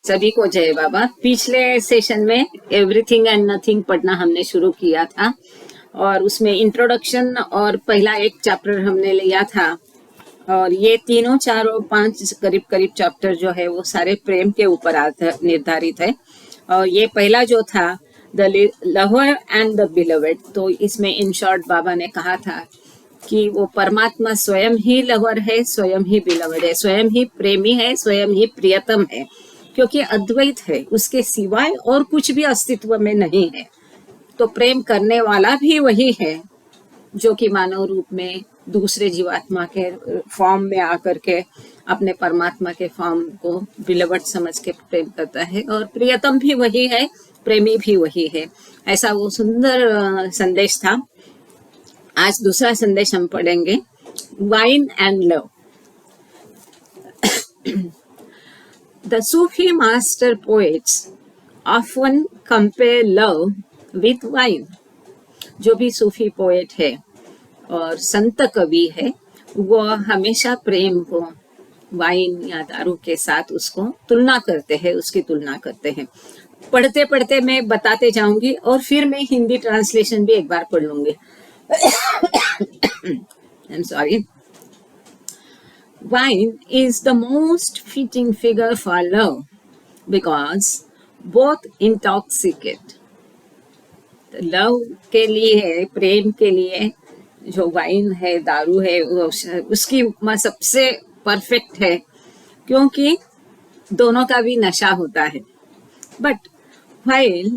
सभी को जय बाबा। पिछले सेशन में एवरीथिंग एंड नथिंग पढ़ना हमने शुरू किया था और उसमें इंट्रोडक्शन और पहला एक चैप्टर हमने लिया था और ये तीनों चार और पांच करीब करीब चैप्टर जो है वो सारे प्रेम के ऊपर निर्धारित है। और ये पहला जो था the lover and the beloved, तो इसमें इन शॉर्ट बाबा ने कहा था कि वो परमात्मा स्वयं ही लवर है, स्वयं ही बिलवेड है, स्वयं ही प्रेमी है, स्वयं ही प्रियतम है, क्योंकि अद्वैत है, उसके सिवाय और कुछ भी अस्तित्व में नहीं है। तो प्रेम करने वाला भी वही है जो कि मानव रूप में दूसरे जीवात्मा के फॉर्म में आकर के अपने परमात्मा के फॉर्म को बिलवट समझ के प्रेम करता है, और प्रियतम भी वही है, प्रेमी भी वही है। ऐसा वो सुंदर संदेश था। आज दूसरा संदेश हम पढ़ेंगे, wine and love. The Sufi master poets often compare love with wine. जो भी सूफी पोएट है और संत कवि है वो हमेशा प्रेम को वाइन या दारू के साथ उसको तुलना करते हैं, उसकी तुलना करते हैं। पढ़ते पढ़ते मैं बताते जाऊंगी और फिर मैं हिंदी ट्रांसलेशन भी एक बार पढ़ लूंगी। I'm sorry. Wine is the most fitting figure for love because both intoxicate. Love के लिए, प्रेम के लिए जो वाइन है, दारू है, उसकी उपमा सबसे परफेक्ट है क्योंकि दोनों का भी नशा होता है। But while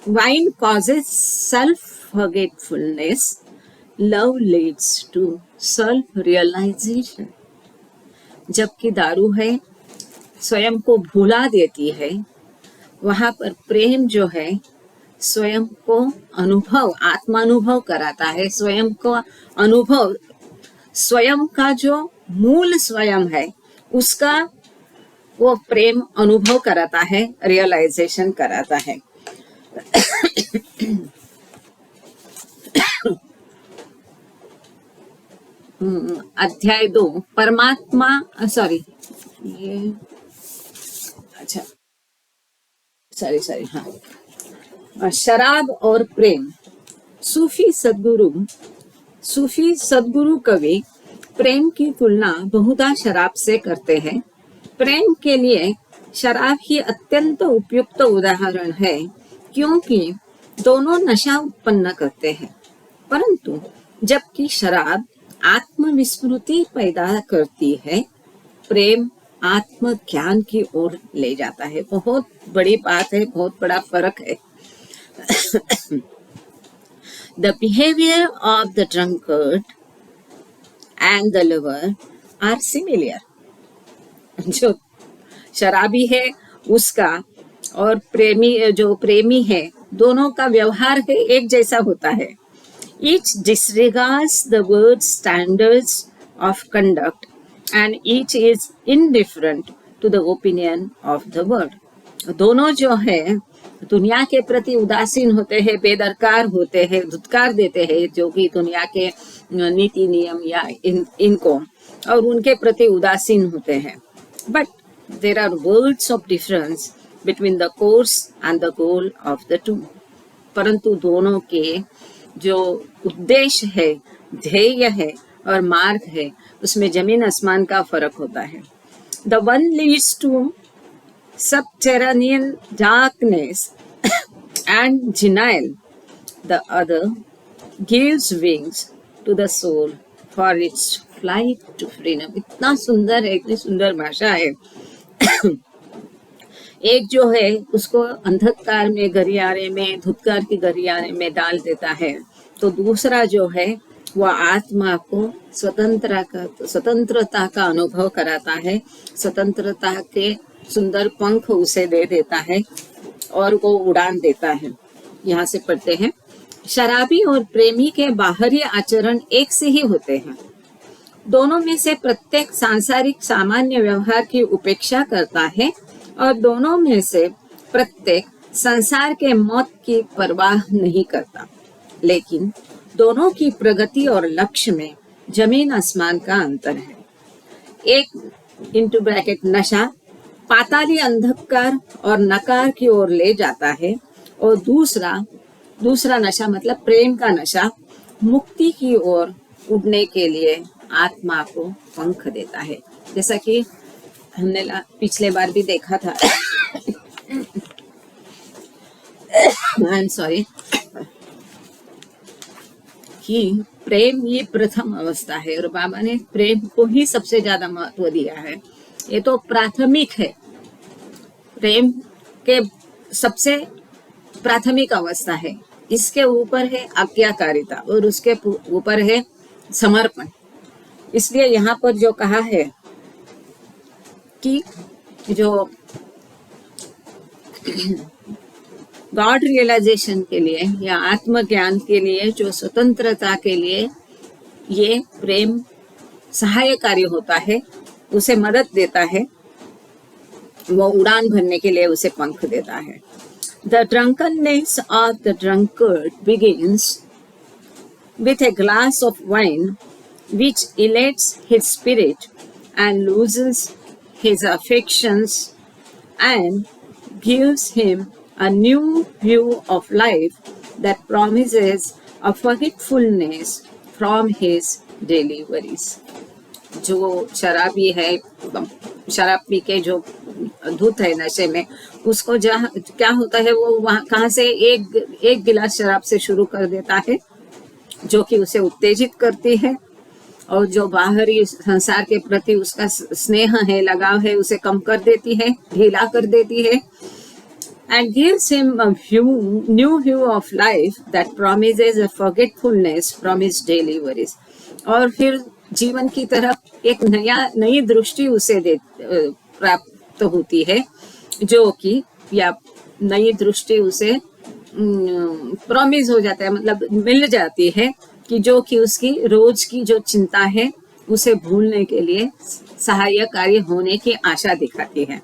wine causes self-forgetfulness, love leads to self-realization. जबकि दारू है स्वयं को भुला देती है, वहां पर प्रेम जो है स्वयं को अनुभव, आत्मानुभव कराता है। स्वयं को अनुभव, स्वयं का जो मूल स्वयं है उसका वो प्रेम अनुभव कराता है, रियलाइजेशन कराता है। अध्याय 2 परमात्मा, सॉरी ये अच्छा सॉरी हाँ, शराब और प्रेम। सूफी सद्गुरु कवि प्रेम की तुलना बहुधा शराब से करते हैं। प्रेम के लिए शराब ही अत्यंत उपयुक्त उदाहरण है क्योंकि दोनों नशा उत्पन्न करते हैं, परंतु जबकि शराब आत्मविस्मृति पैदा करती है, प्रेम आत्मज्ञान की ओर ले जाता है। बहुत बड़ी बात है, बहुत बड़ा फर्क है। The behavior of the drunkard and the lover are similar. जो शराबी है उसका और जो प्रेमी है, दोनों का व्यवहार है एक जैसा होता है। Each disregards the world's standards of conduct and each is indifferent to the opinion of the world. दोनों जो है दुनिया के प्रति उदासीन होते हैं, बेदरकार होते हैं, धुतकार देते हैं जो कि दुनिया के नीति नियम या इनको, और उनके प्रति उदासीन होते हैं। But there are words of difference between the course and the goal of the two. परंतु दोनों के जो उद्देश्य है, ध्येय है और मार्ग है, उसमें जमीन आसमान का फर्क होता है। The one leads to subterranean darkness and denial, the other gives wings to the soul for its flight to freedom. इतना सुंदर है, इतनी सुंदर भाषा है। एक जो है उसको अंधकार में, गलियारे में, धुतकार की गलियारे में डाल देता है, तो दूसरा जो है वो आत्मा को स्वतंत्रता का अनुभव कराता है, स्वतंत्रता के सुंदर पंख उसे दे देता है और वो उड़ान देता है। यहाँ से पढ़ते हैं, शराबी और प्रेमी के बाहरी आचरण एक से ही होते हैं। दोनों में से प्रत्येक सांसारिक सामान्य व्यवहार की उपेक्षा करता है और दोनों में से प्रत्येक संसार के मौत की परवाह नहीं करता, लेकिन दोनों की प्रगति और लक्ष्य में जमीन आसमान का अंतर है। एक इंटू ब्रैकेट नशा पाताली अंधकार और नकार की ओर ले जाता है, और दूसरा नशा मतलब प्रेम का नशा मुक्ति की ओर उड़ने के लिए आत्मा को पंख देता है। जैसा कि हमने पिछले बार भी देखा था। आई एम सॉरी कि प्रेम ये प्रथम अवस्था है और बाबा ने प्रेम को ही सबसे ज्यादा महत्व दिया है। ये तो प्राथमिक है, प्रेम के सबसे प्राथमिक अवस्था है। इसके ऊपर है आज्ञाकारिता और उसके ऊपर है समर्पण। इसलिए यहाँ पर जो कहा है कि जो गॉड रियलाइजेशन के लिए या आत्मज्ञान के लिए, जो स्वतंत्रता के लिए ये प्रेम सहायकारी होता है, उसे मदद देता है, वो उड़ान भरने के लिए उसे पंख देता है। The drunkenness of the drunkard begins with a glass of wine which elates his spirit and loosens his affections and gives him a new view of life that promises a forgetfulness from his daily worries. जो शराबी है, शराब P के जो धुत है नशे में, उसको जहाँ क्या होता है, वो वहाँ कहाँ से एक गिलास शराब से शुरू कर देता है, जो कि उसे उत्तेजित करती है और जो बाहरी संसार के प्रति उसका स्नेह है, लगाव है, उसे कम कर देती है, ढीला कर देती है, and gives him a new view of life that promises a forgetfulness from his daily worries. और फिर जीवन की तरफ एक नई दृष्टि उसे प्राप्त होती है, जो कि या नई दृष्टि उसे प्रॉमिस हो जाता है, मतलब मिल जाती है, कि जो कि उसकी रोज की जो चिंता है उसे भूलने के लिए सहायकारी होने की आशा दिखाती है।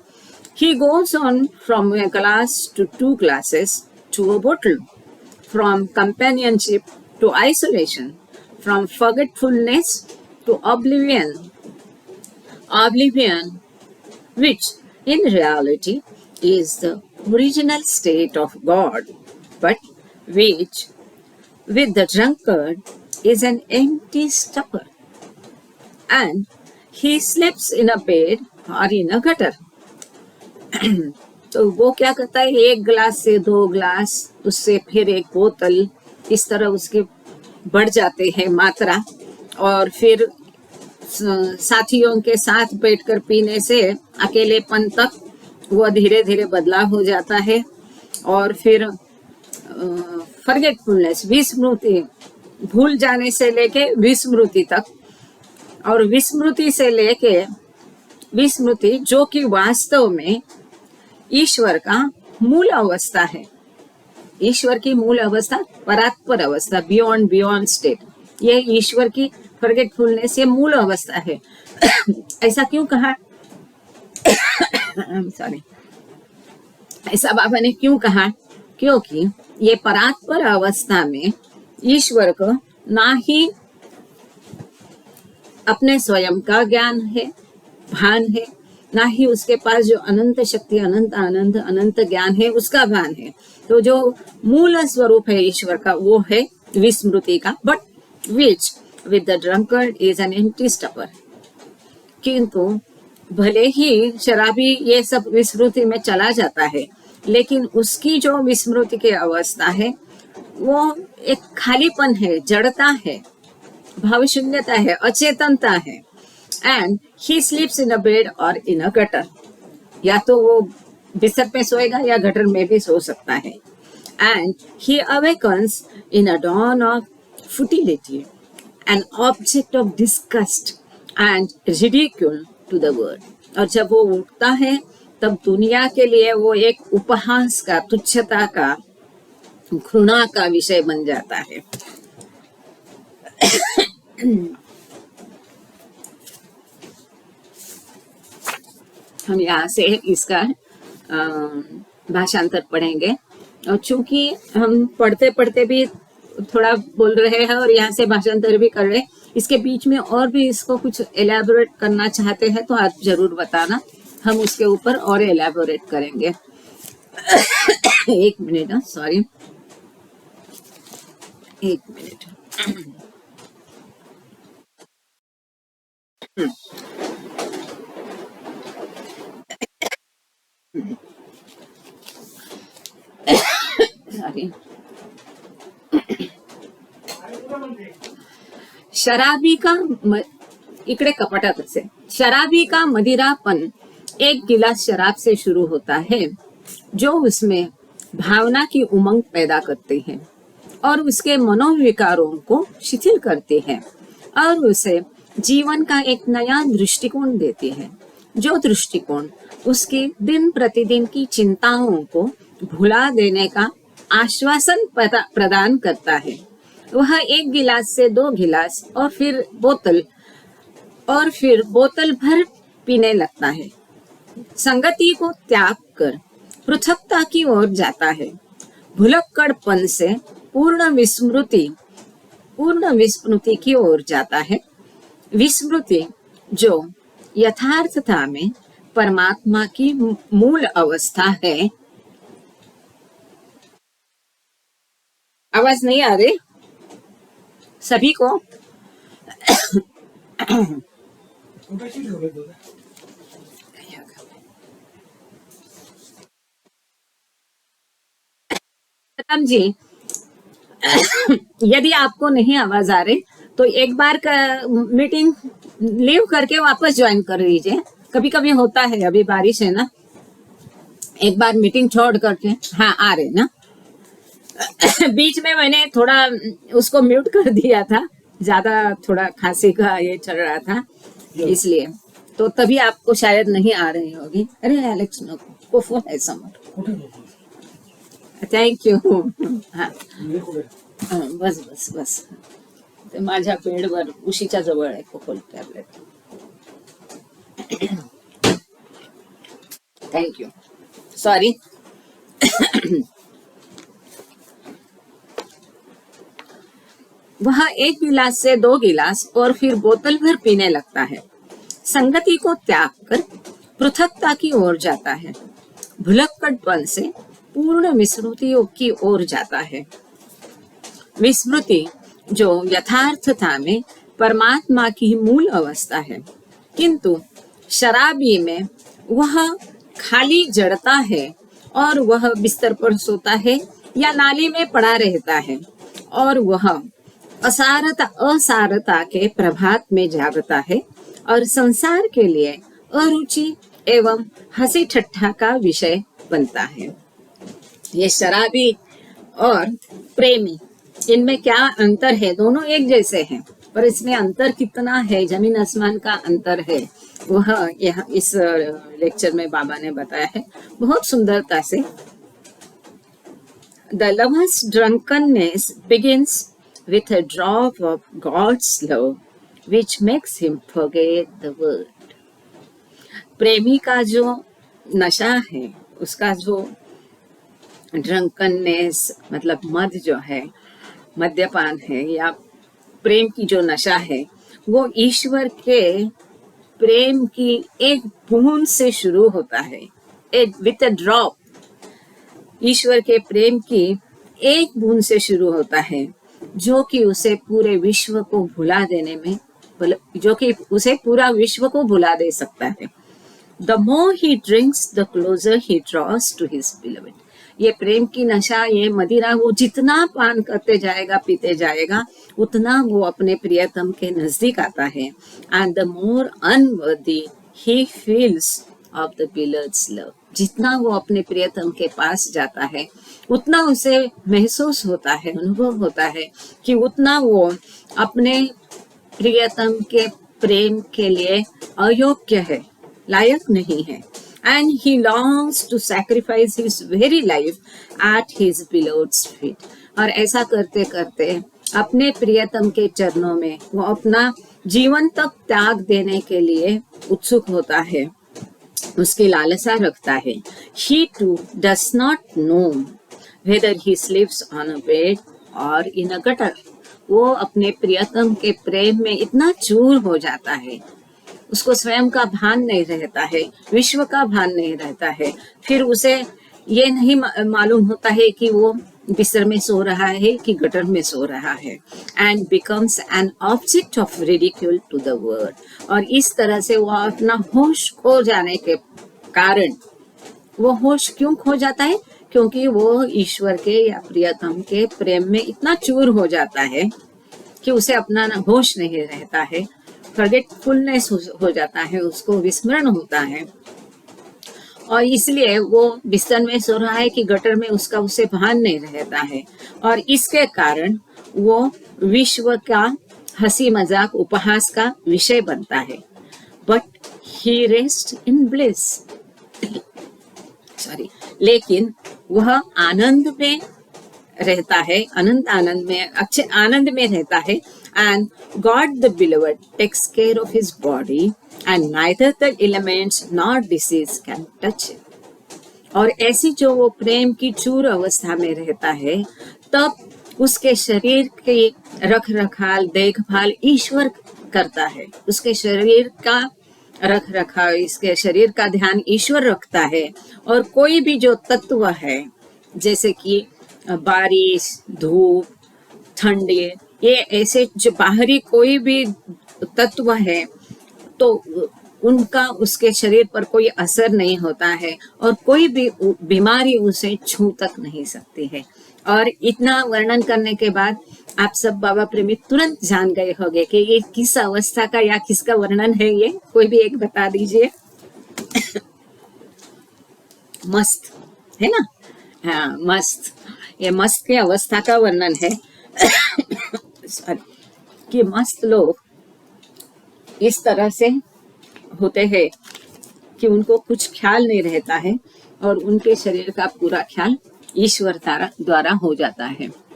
He goes on from a glass to 2 glasses to a bottle, from companionship to isolation, from forgetfulness to oblivion, which in reality is the original state of God, but which with the drunkard is an empty stupor, and he sleeps in a bed or in a gutter. तो वो क्या करता है, 1 गिलास से 2 गिलास, उससे फिर 1 बोतल, इस तरह उसके बढ़ जाते हैं मात्रा, और फिर साथियों के साथ बैठकर पीने से अकेलेपन तक वो धीरे धीरे बदलाव हो जाता है, और फिर फॉरगेटफुलनेस, विस्मृति, भूल जाने से लेके विस्मृति तक, और विस्मृति से लेके विस्मृति, जो कि वास्तव में ईश्वर का मूल अवस्था है। ईश्वर की मूल अवस्था परात्पर अवस्था, बियॉन्ड स्टेट, ये ईश्वर की फॉरगेटफुलनेस ये मूल अवस्था है। ऐसा क्यों कहा? सॉरी, ऐसा बाबा ने क्यों कहा? क्योंकि ये परात्पर अवस्था में ईश्वर को ना ही अपने स्वयं का ज्ञान है, भान है, ना ही उसके पास जो अनंत शक्ति, अनंत ज्ञान है उसका भान है। तो जो मूल स्वरूप है ईश्वर का वो है विस्मृति का, but which with the drunkard is an empty stupor. किंतु भले ही शराबी ये सब विस्मृति में चला जाता है, लेकिन उसकी जो विस्मृति की अवस्था है वो एक खालीपन है, जड़ता है, भावशून्यता है, अचेतनता है। And he स्लीप्स in a bed और इन अ गटर, या तो वो बिस्तर पे सोएगा या गटर में भी सो सकता है। And he awakens in a dawn of futility, an object of disgust and ridicule to the world. और जब वो उठता है तब दुनिया के लिए वो एक उपहास का, तुच्छता का, घृणा का विषय बन जाता है। हम यहाँ से इसका भाषांतर पढ़ेंगे, और चूंकि हम पढ़ते पढ़ते भी थोड़ा बोल रहे हैं और यहाँ से भाषांतर भी कर रहे हैं, इसके बीच में और भी इसको कुछ एलैबोरेट करना चाहते हैं तो आप जरूर बताना, हम उसके ऊपर और एलैबोरेट करेंगे। एक मिनट, सॉरी, एक मिनट। सॉरी। शराबी का इकडे कपाटात असे, शराबी का मदिरापन एक गिलास शराब से शुरू होता है जो उसमें भावना की उमंग पैदा करते हैं और उसके मनोविकारों को शिथिल करते हैं और उसे जीवन का एक नया दृष्टिकोण देते हैं, जो दृष्टिकोण उसकी दिन प्रतिदिन की चिंताओं को भुला देने का आश्वासन प्रदान करता है। वह एक गिलास से 2 गिलास और फिर बोतल भर पीने लगता है। संगति को त्याग कर पृथकता की ओर जाता है। भुलक्कड़पन से पूर्ण विस्मृति की ओर जाता है। विस्मृति जो यथार्थता में परमात्मा की मूल अवस्था है। आवाज नहीं आ रही सभी को? राम जी, यदि आपको नहीं आवाज आ रही तो एक बार मीटिंग लीव करके वापस ज्वाइन कर लीजिए। कभी कभी होता है, अभी बारिश है ना, एक बार मीटिंग छोड़ करके। हाँ, आ रहे ना। बीच में मैंने थोड़ा उसको म्यूट कर दिया था, ज्यादा थोड़ा खांसी का ये चल रहा था इसलिए, तो तभी आपको शायद नहीं आ रही होगी। अरे एलेक्स को फोन है समोर। Thank you. हा, बस बस बस, ते माझ्या बेडवर उशीच्या जवळ आहे कोकोल टॅबलेट। Thank you, sorry. वह एक गिलास से 2 गिलास और फिर बोतल भर पीने लगता है। संगति को त्याग कर पृथकता की ओर जाता है। भुलक्कड़पन से पूर्ण विस्मृतियों की ओर जाता है। विस्मृति जो यथार्थता में परमात्मा की मूल अवस्था है, किंतु शराबी में वह खाली जड़ता है और वह बिस्तर पर सोता है या नाली में पड़ा रहता है और वह असारता के प्रभात में जागता है और संसार के लिए अरुचि एवं हंसी ठट्ठा का विषय बनता है। ये शराबी और प्रेमी, इनमें क्या अंतर है? दोनों एक जैसे हैं, पर इसमें अंतर कितना है, जमीन आसमान का अंतर है, वह यह इस लेक्चर में बाबा ने बताया है बहुत सुंदरता से। The lover's drunkenness begins with a drop of God's love, which makes him forget the world. प्रेमी का जो नशा है, उसका जो ड्रंकननेस मतलब मद जो है, मद्यपान है या प्रेम की जो नशा है, वो ईश्वर के प्रेम की एक बूंद से शुरू होता है। विथ अ ड्रॉप, ईश्वर के प्रेम की एक बूंद से शुरू होता है, जो कि उसे पूरे विश्व को भुला देने में, जो कि उसे पूरा विश्व को भुला दे सकता है। The more he drinks, the closer he draws to his beloved. ये प्रेम की नशा, ये मदिरा, वो जितना पान करते जाएगा, पीते जाएगा, उतना वो अपने प्रियतम के नजदीक आता है। And the more unworthy he feels of the beloved's love. जितना वो अपने प्रियतम के पास जाता है, उतना उसे महसूस होता है, अनुभव होता है कि उतना वो अपने प्रियतम के प्रेम के लिए अयोग्य है, लायक नहीं है। And he longs to sacrifice his very life at his beloved's feet. और ऐसा करते करते अपने प्रियतम के चरणों में वो अपना जीवन तक त्याग देने के लिए उत्सुक होता है, उसकी लालसा रखता है। He too does not know whether he sleeps on a bed or in a gutter. वो अपने प्रियतम के प्रेम में इतना चूर हो जाता है उसको स्वयं का भान नहीं रहता है, विश्व का भान नहीं रहता है, फिर उसे ये नहीं मालूम होता है कि वो बिस्तर में सो रहा है कि गटर में सो रहा है, and becomes an object of ridicule to the world. और इस तरह से वो अपना होश खो जाने के कारण, वो होश क्यों खो जाता है? क्योंकि वो ईश्वर के या प्रियतम के प्रेम में इतना चूर हो जाता है कि उसे अपना होश नहीं रहता है, फॉरगेटफुलनेस हो जाता है, उसको विस्मरण होता है, और इसलिए वो बिस्तर में सो रहा है कि गटर में, उसका उसे भान नहीं रहता है, और इसके कारण वो विश्व का हंसी मजाक उपहास का विषय बनता है। But he rest in bliss, sorry, लेकिन वह आनंद में रहता है, आनंद में, अच्छे आनंद में रहता है। And God the beloved takes care of his body and neither the elements nor disease can touch it. और ऐसी जो वो प्रेम की चूर अवस्था में रहता है, तब उसके शरीर की रख रखाल देखभाल ईश्वर करता है, उसके शरीर का रख रखाव, इसके शरीर का ध्यान ईश्वर रखता है। और कोई भी जो तत्व है, जैसे कि बारिश, धूप, ठंडी, ये ऐसे जो बाहरी कोई भी तत्व है, तो उनका उसके शरीर पर कोई असर नहीं होता है, और कोई भी बीमारी उसे छू तक नहीं सकती है। और इतना वर्णन करने के बाद आप सब बाबा प्रेमी तुरंत जान गए होंगे कि ये किस अवस्था का या किसका वर्णन है। ये कोई भी एक बता दीजिए। मस्त है ना? हाँ, मस्त, ये मस्त की अवस्था का वर्णन है। कि मस्त लोग इस तरह से होते हैं कि उनको कुछ ख्याल नहीं रहता है, और उनके शरीर का पूरा ख्याल ईश्वर द्वारा हो जाता है।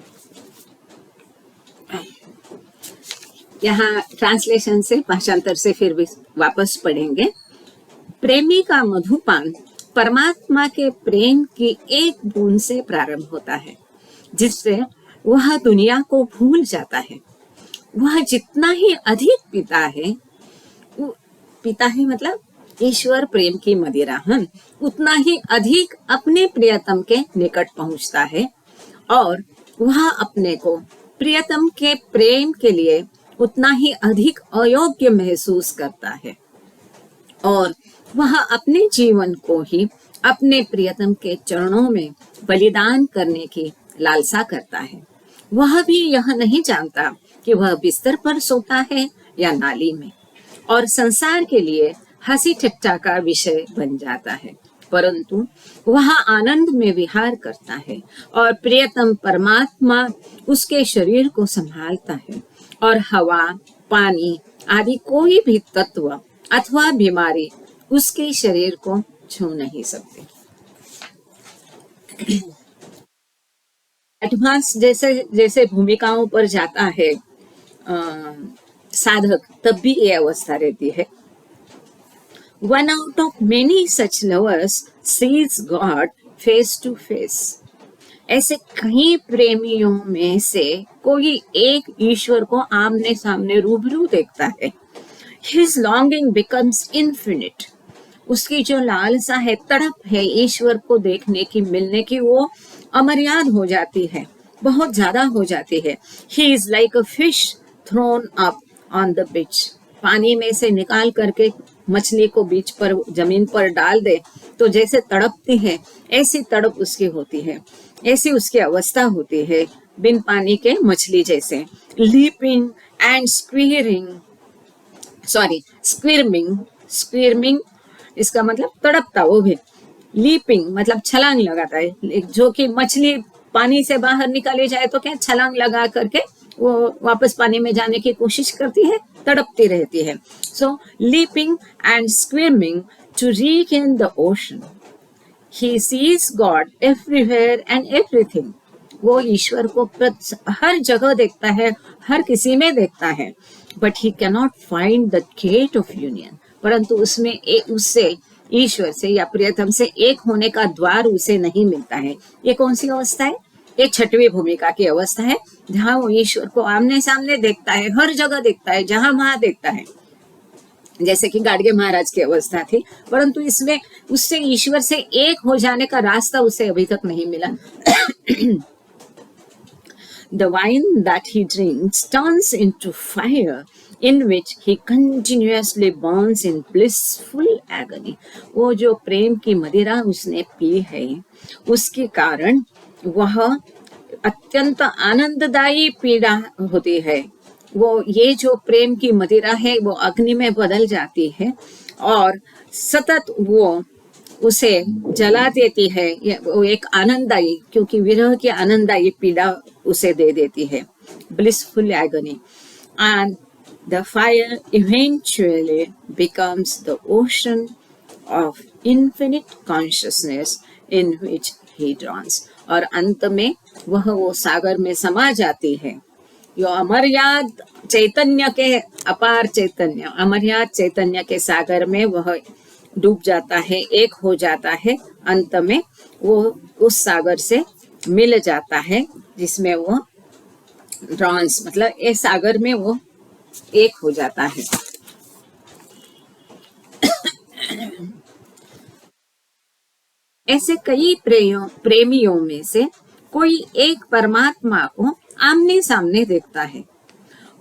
यहाँ ट्रांसलेशन से, भाषांतर से फिर भी वापस पढ़ेंगे। प्रेमी का मधुपान परमात्मा के प्रेम की एक बूंद से प्रारंभ होता है, जिससे वह दुनिया को भूल जाता है। वह जितना ही अधिक पीता है मतलब ईश्वर प्रेम की मदिरा, उतना ही अधिक अपने प्रियतम के निकट पहुंचता है, और वह अपने को प्रियतम के प्रेम के लिए उतना ही अधिक अयोग्य महसूस करता है, और वह अपने जीवन को ही अपने प्रियतम के चरणों में बलिदान करने की लालसा करता है। वह भी यह नहीं जानता कि वह बिस्तर पर सोता है या नाली में, और संसार के लिए हंसी ठट्टा का विषय बन जाता है, परंतु वह आनंद में विहार करता है, और प्रियतम परमात्मा उसके शरीर को संभालता है, और हवा, पानी आदि कोई भी तत्व अथवा बीमारी उसके शरीर को छू नहीं सकते। एडवांस जैसे जैसे भूमिकाओं पर जाता है साधक, तब भी ये अवस्था रहती है। One out of many such lovers sees God face to face. ऐसे कई प्रेमियों में से कोई एक ईश्वर को आमने सामने रूबरू देखता है। His longing becomes infinite. उसकी जो लालसा है, तड़प है ईश्वर को देखने की, मिलने की, वो अमर्याद हो जाती है, बहुत ज्यादा हो जाती है। He is like a fish thrown up on the beach. पानी में से निकाल करके मछली को बीच पर, जमीन पर डाल दे तो जैसे तड़पती है, ऐसी तड़प उसकी होती है, ऐसी उसकी अवस्था होती है, बिन पानी के मछली जैसे। लीपिंग एंड स्क्विर्मिंग, इसका मतलब तड़पता, वो भी। लीपिंग मतलब छलांग लगाता है, जो कि मछली पानी से बाहर निकाली जाए तो क्या छलांग लगा करके वो वापस पानी में जाने की कोशिश करती है, तड़पती रहती है। So leaping and squirming to regain the ocean. He sees God everywhere and everything. वो ईश्वर को हर जगह देखता है, हर किसी में देखता है। But he cannot find the gate of union. परंतु उसमें उससे, ईश्वर से या प्रियतम से एक होने का द्वार उसे नहीं मिलता है। ये कौन सी अवस्था है? ये छठवीं भूमिका की अवस्था है, जहाँ वो ईश्वर को आमने सामने देखता है, हर जगह देखता है, जहाँ वहां देखता है, जैसे कि गाडगे महाराज की अवस्था थी, परंतु इसमें उससे ईश्वर से एक हो जाने का रास्ता उसे अभी तक नहीं मिला। The wine that he drinks turns into fire in which he continuously burns in blissful agony. वो जो प्रेम की मदिरा उसने पी है, उसके कारण वह अत्यंत आनंददायी पीड़ा होती है। वो ये जो प्रेम की मदिरा है वो अग्नि में बदल जाती है और सतत वो उसे जला देती है। वो एक आनंददायी, क्योंकि विरह की आनंददायी पीड़ा उसे दे देती है, blissful agony. And the fire eventually becomes the ocean of infinite consciousness in which he drowns. और अंत में वह वो सागर में समा जाती है। यो अमर्याद चैतन्य के अपार चैतन्य, अमर्याद चैतन्य के सागर में वह डूब जाता है, एक हो जाता है। अंत में वो उस सागर से मिल जाता है जिसमें वो ड्रॉन्स, मतलब इस सागर में वो एक हो जाता है। ऐसे कई प्रेमियों में से कोई एक परमात्मा को आमने सामने देखता है।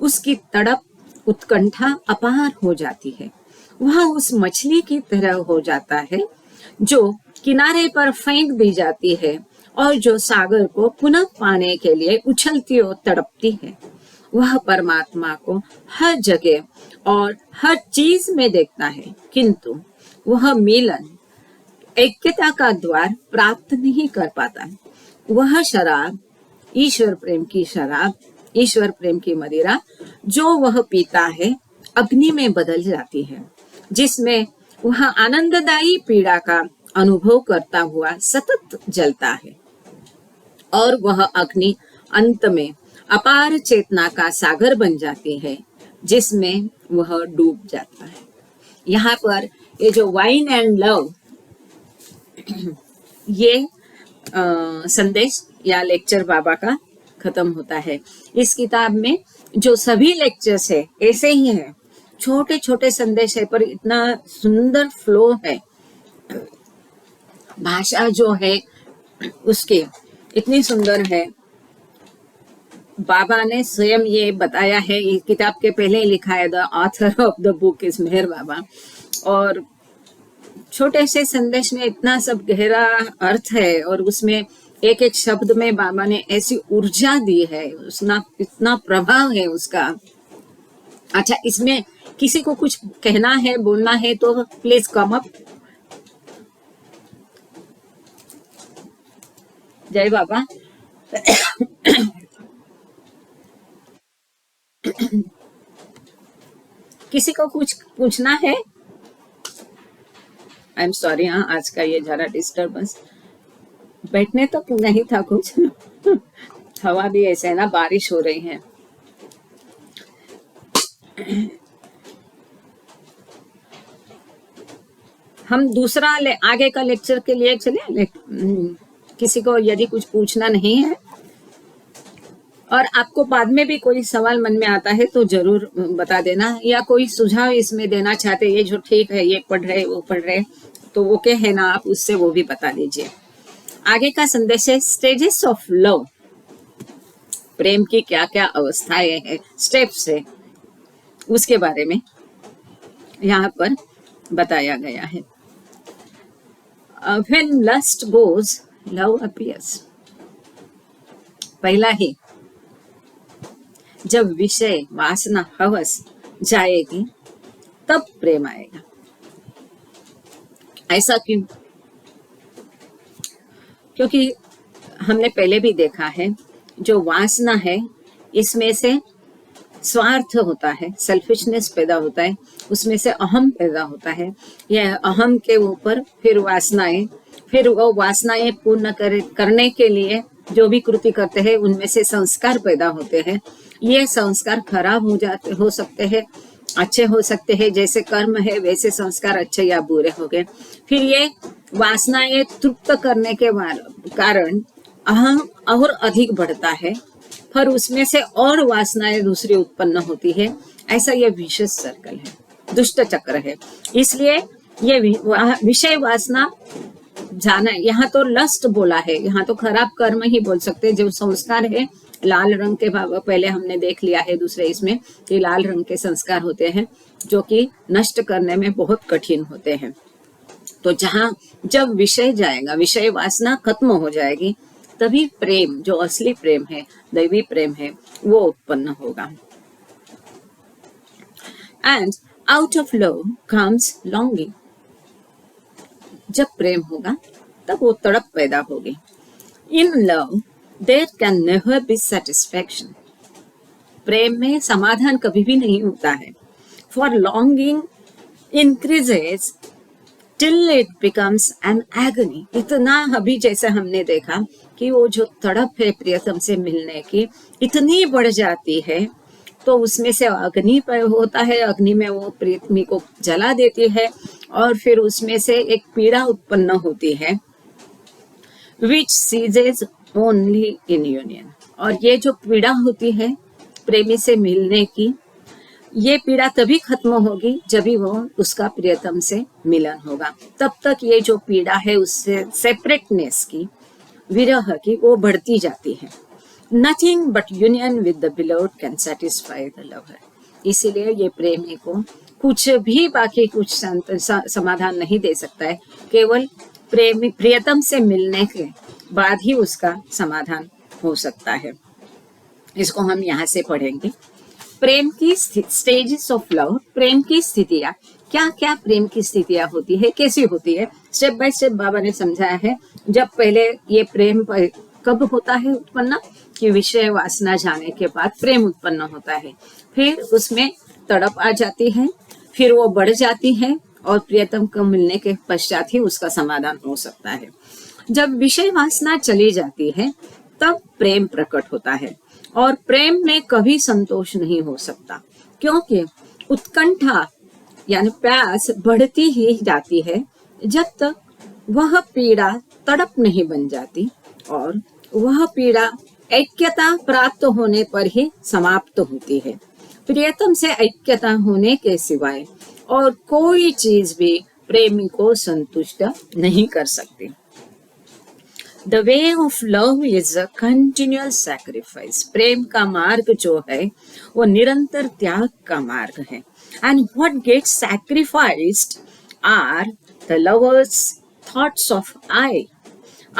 उसकी तड़प, उत्कंठा अपार हो जाती है। वह उस मछली की तरह हो जाता है जो किनारे पर फेंक दी जाती है और जो सागर को पुनः पाने के लिए उछलती और तड़पती है। वह परमात्मा को हर जगह और हर चीज में देखता है, किंतु वह मिलन, ऐक्यता का द्वार प्राप्त नहीं कर पाता। वह शराब, ईश्वर प्रेम की शराब, ईश्वर प्रेम की मदिरा जो वह पीता है, अग्नि में बदल जाती है, जिसमें वह आनंददायी पीड़ा का अनुभव करता हुआ सतत जलता है और वह अग्नि अंत में अपार चेतना का सागर बन जाती है, जिसमें वह डूब जाता है। यहाँ पर ये जो वाइन एंड लव, ये संदेश या लेक्चर बाबा का खत्म होता है। इस किताब में जो सभी लेक्चर्स है ऐसे ही है, छोटे छोटे संदेश है, पर इतना सुंदर फ्लो है, भाषा जो है उसकी इतनी सुंदर है। बाबा ने स्वयं ये बताया है, ये किताब के पहले ही लिखा है, the author of the book is Meher Baba. और छोटे से संदेश में इतना सब गहरा अर्थ है और उसमें एक एक शब्द में बाबा ने ऐसी ऊर्जा दी है, उसना इतना प्रभाव है उसका। अच्छा, इसमें किसी को कुछ कहना है, बोलना है तो प्लीज कम अप। जय बाबा। किसी को कुछ पूछना है? आई एम सॉरी, हाँ आज का ये जरा डिस्टर्बेंस, बैठने तो नहीं था कुछ। हवा भी ऐसे है ना, बारिश हो रही है। हम दूसरा आगे का लेक्चर के लिए चले। किसी को यदि कुछ पूछना नहीं है और आपको बाद में भी कोई सवाल मन में आता है तो जरूर बता देना, या कोई सुझाव इसमें देना चाहते, ये जो ठीक है, ये पढ़ रहे वो पढ़ रहे, तो वो क्या है ना, आप उससे वो भी बता दीजिए। आगे का संदेश है स्टेजेस ऑफ लव, प्रेम की क्या क्या अवस्थाएं हैं, स्टेप्स है, उसके बारे में यहाँ पर बताया गया है। When lust goes, love appears. पहला ही, जब विषय, वासना, हवस जाएगी तब प्रेम आएगा। ऐसा क्यों? क्योंकि हमने पहले भी देखा है, जो वासना है इसमें से स्वार्थ होता है, सेल्फिशनेस पैदा होता है, उसमें से अहम पैदा होता है। यह अहम के ऊपर फिर वासनाएं, फिर वो वासनाएं पूर्ण करने के लिए जो भी कृति करते हैं उनमें से संस्कार पैदा होते हैं। ये संस्कार खराब हो सकते हैं, अच्छे हो सकते हैं, जैसे कर्म है वैसे संस्कार अच्छे या बुरे हो गए। फिर ये वासनाएं तृप्त करने के कारण अहम और अधिक बढ़ता है, पर उसमें से और वासनाएं दूसरी उत्पन्न होती है। ऐसा यह विशेष सर्कल है। दुष्ट चक्र है। इसलिए ये विषय वासना जाना, यहाँ तो लस्ट बोला है, यहाँ तो खराब कर्म ही बोल सकते हैं। जो संस्कार है लाल रंग के, पहले हमने देख लिया है दूसरे इसमें कि लाल रंग के संस्कार होते हैं जो कि नष्ट करने में बहुत कठिन होते हैं। तो जब विषय जाएगा, विषय वासना खत्म हो जाएगी, तभी प्रेम, जो असली प्रेम है, दैवी प्रेम है, वो उत्पन्न होगा। And out of love comes longing. जब प्रेम होगा तब वो तड़प पैदा होगी। In love there can never be satisfaction. प्रेम में समाधान कभी भी नहीं होता है। For longing increases till it becomes an agony. इतना अभी जैसे हमने देखा कि वो जो तड़प है प्रियतम से मिलने की इतनी बढ़ जाती है, तो उसमें से अग्नि होता है, अग्नि में वो प्रेमी को जला देती है और फिर उसमें से एक पीड़ा उत्पन्न होती है, विच सीजेज ओनली इन यूनियन। और ये जो पीड़ा होती है प्रेमी से मिलने की, ये पीड़ा तभी खत्म होगी जब भी वो उसका प्रियतम से मिलन होगा। तब तक ये जो पीड़ा है उससे सेपरेटनेस की, विरह की, वो बढ़ती जाती है। Nothing but union with the beloved can satisfy the lover. इसीलिए ये प्रेमी को कुछ भी बाकी कुछ समाधान नहीं दे सकता है। केवल प्रियतम से मिलने के बाद ही उसका समाधान हो सकता है। इसको हम यहाँ से पढ़ेंगे। प्रेम की स्टेजेस ऑफ लव, प्रेम की स्थितियाँ, क्या क्या प्रेम की स्थितियाँ होती है, कैसी होती है, स्टेप बाय स्टेप बाबा ने समझाया है। जब पहले ये प्रेम कब होता है उत्पन्न, कि विषय वासना जाने के बाद प्रेम उत्पन्न होता है, फिर उसमें तड़प आ जाती है, फिर वो बढ़ जाती है और प्रियतम को मिलने के पश्चात ही उसका समाधान हो सकता है। जब विषय वासना चली जाती है तब प्रेम प्रकट होता है, और प्रेम में कभी संतोष नहीं हो सकता, क्योंकि उत्कंठा यानी प्यास बढ़ती ही जाती है जब तक वह पीड़ा तड़प नहीं बन जाती, और वह पीड़ा ऐक्यता प्राप्त होने पर ही समाप्त होती है। प्रियतम से ऐक्यता होने के सिवाय और कोई चीज भी प्रेमी को संतुष्ट नहीं कर सकती। The way of love is a continual sacrifice. प्रेम का मार्ग जो है वो निरंतर त्याग का मार्ग है। And what gets sacrificed are the lover's thoughts of I,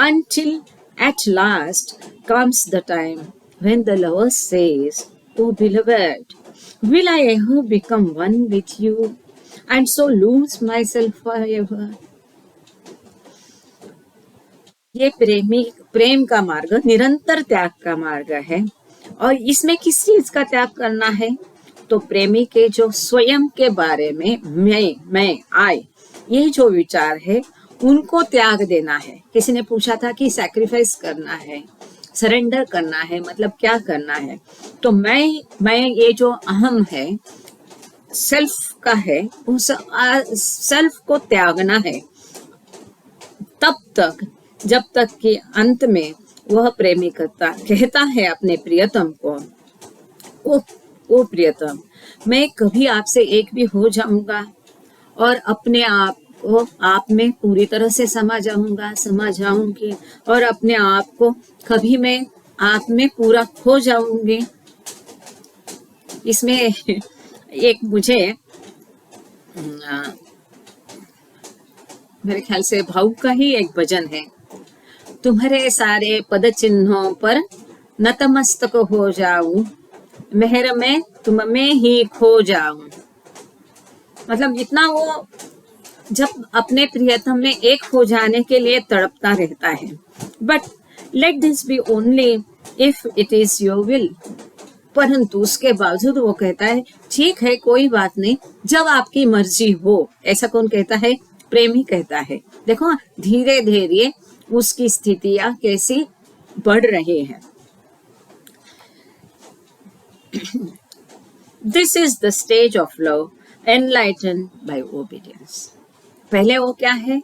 until at last comes the time when the lover says, "Oh beloved, will I ever become one with you and so lose myself forever?" ये प्रेम का मार्ग निरंतर त्याग का मार्ग है। और इसमें किस चीज का त्याग करना है, तो प्रेमी के जो स्वयं के बारे में मैं आई, ये जो विचार है उनको त्याग देना है। किसी ने पूछा था कि सैक्रिफाइस करना है, सरेंडर करना है, मतलब क्या करना है, तो मैं ये जो अहम है, सेल्फ का है, उस सेल्फ को त्यागना है तब तक जब तक कि अंत में वह प्रेमी कहता है अपने प्रियतम को, ओ प्रियतम, मैं कभी आपसे एक भी हो जाऊंगा और अपने आप को आप में पूरी तरह से समा जाऊंगी, और अपने आप को कभी मैं आप में पूरा खो जाऊंगी। इसमें एक मुझे मेरे ख्याल से भाऊ का ही एक भजन है, तुम्हारे सारे पद चिन्हों पर नतमस्तक हो जाऊं, मेहर में तुम में ही खो जाऊं। मतलब इतना वो जब अपने प्रियतम में एक हो जाने के लिए तड़पता रहता है। But let this be only if it is your will. परंतु उसके बावजूद वो कहता है ठीक है, कोई बात नहीं, जब आपकी मर्जी हो। ऐसा कौन कहता है? प्रेमी कहता है। देखो धीरे धीरे उसकी स्थितियां कैसी बढ़ रही हैं। This is the stage of love enlighten by obedience. पहले वो क्या है,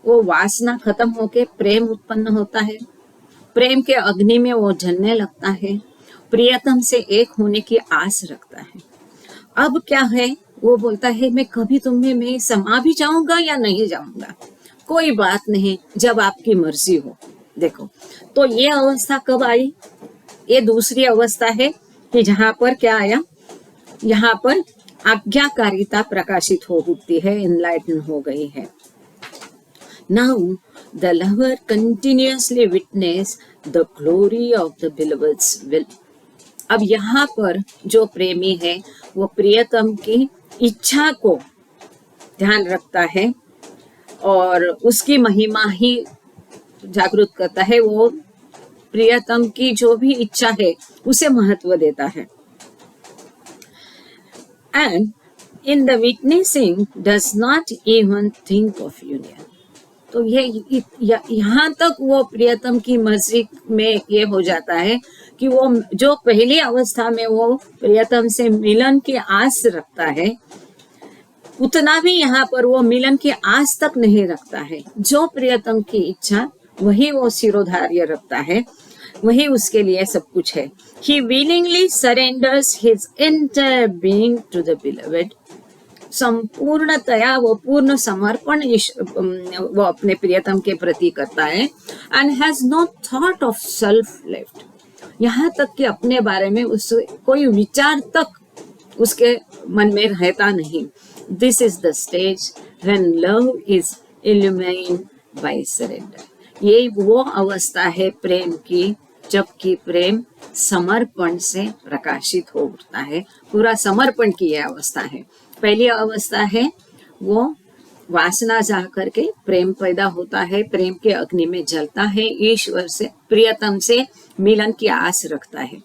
वो वासना खत्म होके प्रेम उत्पन्न होता है, प्रेम के अग्नि में वो जलने लगता है, प्रियतम से एक होने की आस रखता है। अब क्या है, वो बोलता है मैं कभी तुम्हें मैं समा भी जाऊंगा या नहीं जाऊंगा, कोई बात नहीं, जब आपकी मर्जी हो। देखो, तो ये अवस्था कब आई? ये दूसरी अवस्था है कि जहां पर क्या आया, यहाँ पर आज्ञाकारिता प्रकाशित हो उठती है, इनलाइटन हो गई है। Now the lover continuously witness the glory of the beloved's will. अब यहाँ पर जो प्रेमी है वो प्रियतम की इच्छा को ध्यान रखता है और उसकी महिमा ही जागृत करता है। वो प्रियतम की जो भी इच्छा है उसे महत्व देता है। And in the witnessing does not even think of union. तो ये यहाँ तक वो प्रियतम की मर्जी में ये हो जाता है कि वो जो पहली अवस्था में वो प्रियतम से मिलन की आस रखता है, उतना भी यहाँ पर वो मिलन की आस तक नहीं रखता है। जो प्रियतम की इच्छा वही वो शिरोधार्य रखता है, वही उसके लिए सब कुछ है। He willingly surrenders his entire being to the beloved. संपूर्णतया वो पूर्ण समर्पण वो अपने प्रियतम के प्रति करता है। And has no thought of self left. यहाँ तक कि अपने बारे में उसे कोई विचार तक उसके मन में रहता नहीं। This is the stage when love is illumined by surrender. ये वो अवस्था है प्रेम की जबकि प्रेम समर्पण से प्रकाशित हो उठता है। पूरा समर्पण की यह अवस्था है। पहली अवस्था है वो वासना जा करके प्रेम पैदा होता है, प्रेम के अग्नि में जलता है, ईश्वर से प्रियतम से मिलन की आस रखता है।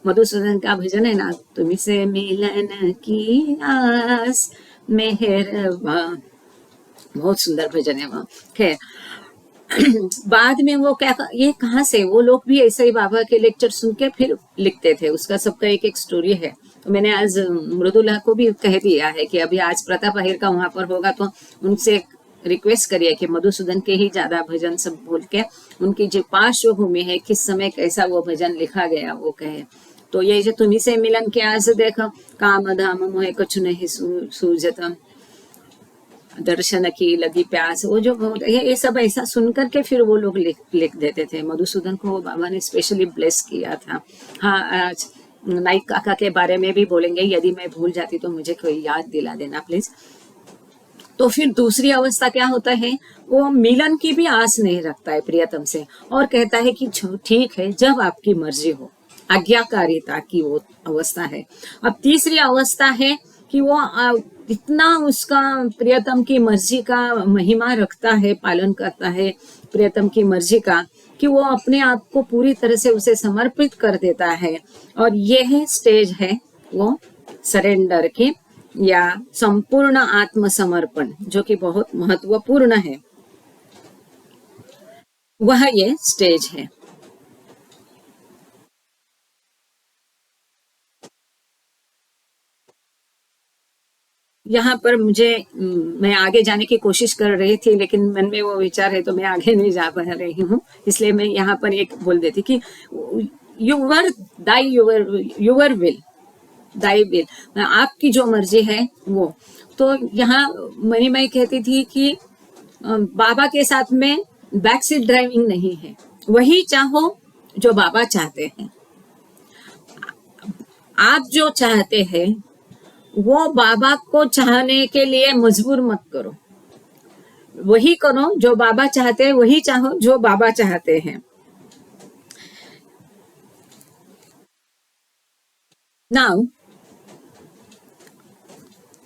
मधुसूदन का भजन है ना, तुमसे मिलन की आस मेहरबा, बहुत सुंदर भजन है वो। खैर बाद में वो क्या, ये कहाँ से, वो लोग भी ऐसे ही बाबा के लेक्चर सुन के फिर लिखते थे। उसका सबका एक एक स्टोरी है। तो मैंने आज मृदुला को भी कह दिया है कि अभी आज प्रताप अहिर का वहां पर होगा तो उनसे रिक्वेस्ट करिए कि मधुसूदन के ही ज्यादा भजन सब बोल के उनकी जो पार्श्वभूमि है, किस समय कैसा वो भजन लिखा गया वो कहे। तो ये जो तुम्ही से मिलन के आज देखो, काम धाम मोहे कछु नहीं सूझत, दर्शन की लगी प्यास, वो जो ये सब ऐसा सुन करके फिर वो लोग लिख देते थे। मधुसूदन को बाबा ने स्पेशली ब्लेस किया था। हाँ, आज नाइक काका के बारे में भी बोलेंगे, यदि मैं भूल जाती तो मुझे कोई याद दिला देना प्लीज। तो फिर दूसरी अवस्था क्या होता है, वो मिलन की भी आस नहीं रखता है प्रियतम से और कहता है कि ठीक है, जब आपकी मर्जी हो। आज्ञाकारिता की वो अवस्था है। अब तीसरी अवस्था है कि वो इतना उसका प्रियतम की मर्जी का महिमा रखता है, पालन करता है प्रियतम की मर्जी का, कि वो अपने आप को पूरी तरह से उसे समर्पित कर देता है। और यह स्टेज है वो सरेंडर की या संपूर्ण आत्मसमर्पण, जो कि बहुत महत्वपूर्ण है। वह ये स्टेज है। यहाँ पर मैं आगे जाने की कोशिश कर रही थी, लेकिन मन में वो विचार है तो मैं आगे नहीं जा पा रही हूँ, इसलिए मैं यहाँ पर एक बोल देती कि युवर विल, दाई विल, आपकी जो मर्जी है वो। तो यहाँ मणिमय कहती थी कि बाबा के साथ में बैक सीट ड्राइविंग नहीं है, वही चाहो जो बाबा चाहते हैं। आप जो चाहते हैं वो बाबा को चाहने के लिए मजबूर मत करो, वही करो जो बाबा चाहते हैं, वही चाहो जो बाबा चाहते हैं। नाउ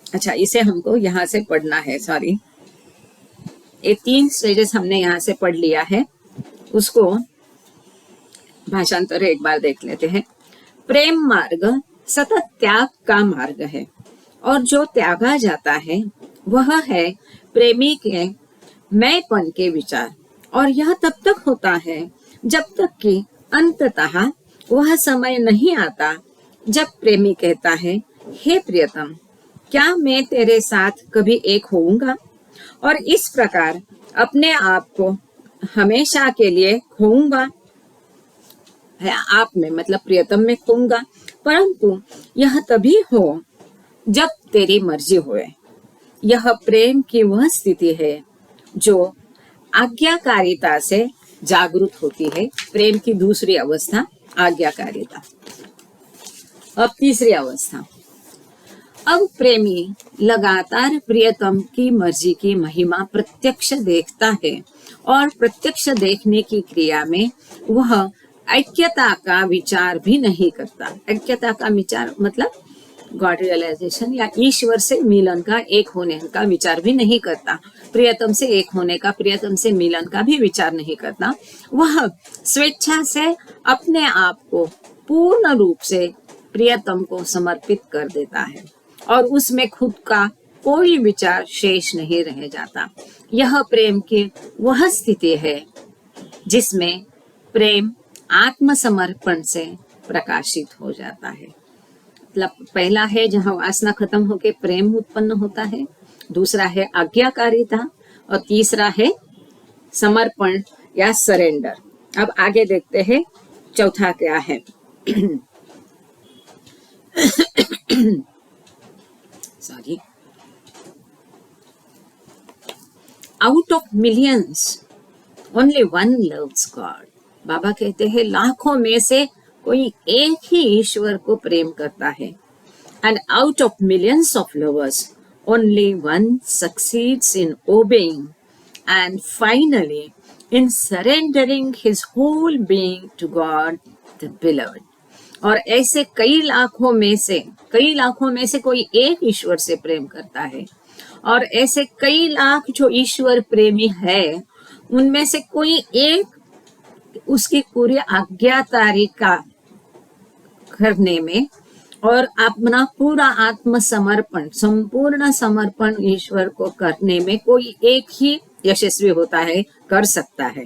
अच्छा, इसे हमको यहाँ से पढ़ना है, सॉरी, ये 3 स्टेजेस हमने यहाँ से पढ़ लिया है, उसको भाषांतर एक बार देख लेते हैं। प्रेम मार्ग सतत त्याग का मार्ग है और जो त्यागा जाता है वह है प्रेमी के मैंपन के विचार, और यह तब तक होता है जब तक कि अंततः वह समय नहीं आता जब प्रेमी कहता है, हे प्रियतम, क्या मैं तेरे साथ कभी एक होऊंगा, और इस प्रकार अपने आप को हमेशा के लिए खोऊंगा। आप में मतलब प्रियतम में खोऊंगा, परंतु यह तभी हो जब तेरी मर्जी होए। यह प्रेम की वह स्थिति है जो आज्ञाकारिता से जागृत होती है। प्रेम की दूसरी अवस्था आज्ञाकारिता। अब तीसरी अवस्था, अब प्रेमी लगातार प्रियतम की मर्जी की महिमा प्रत्यक्ष देखता है और प्रत्यक्ष देखने की क्रिया में वह ऐक्यता का विचार भी नहीं करता। ऐक्यता का विचार मतलब गॉड रियलाइजेशन या ईश्वर से मिलन का, एक होने का विचार भी नहीं करता। प्रियतम से एक होने का, प्रियतम से मिलन का भी विचार नहीं करता। वह स्वेच्छा से अपने आप को पूर्ण रूप से प्रियतम को समर्पित कर देता है और उसमें खुद का कोई विचार शेष नहीं रह जाता। यह प्रेम की वह स्थिति है जिसमें प्रेम आत्मसमर्पण से प्रकाशित हो जाता है। मतलब पहला है जहाँ वासना खत्म होकर प्रेम उत्पन्न होता है, दूसरा है आज्ञाकारिता और तीसरा है समर्पण या सरेंडर। अब आगे देखते हैं चौथा क्या है। Sorry. Out of millions only one loves God. Baba कहते हैं लाखों में से कोई एक ही ईश्वर को प्रेम करता है। And out of millions of lovers only one succeeds in obeying and finally in surrendering his whole being to God the beloved. और ऐसे कई लाखों में से कोई एक ईश्वर से प्रेम करता है और ऐसे कई लाख जो ईश्वर प्रेमी है उनमें से कोई एक उसकी पूरी आज्ञाकारी का करने में और अपना पूरा आत्मसमर्पण, संपूर्ण समर्पण ईश्वर को करने में कोई एक ही यशस्वी होता है, कर सकता है।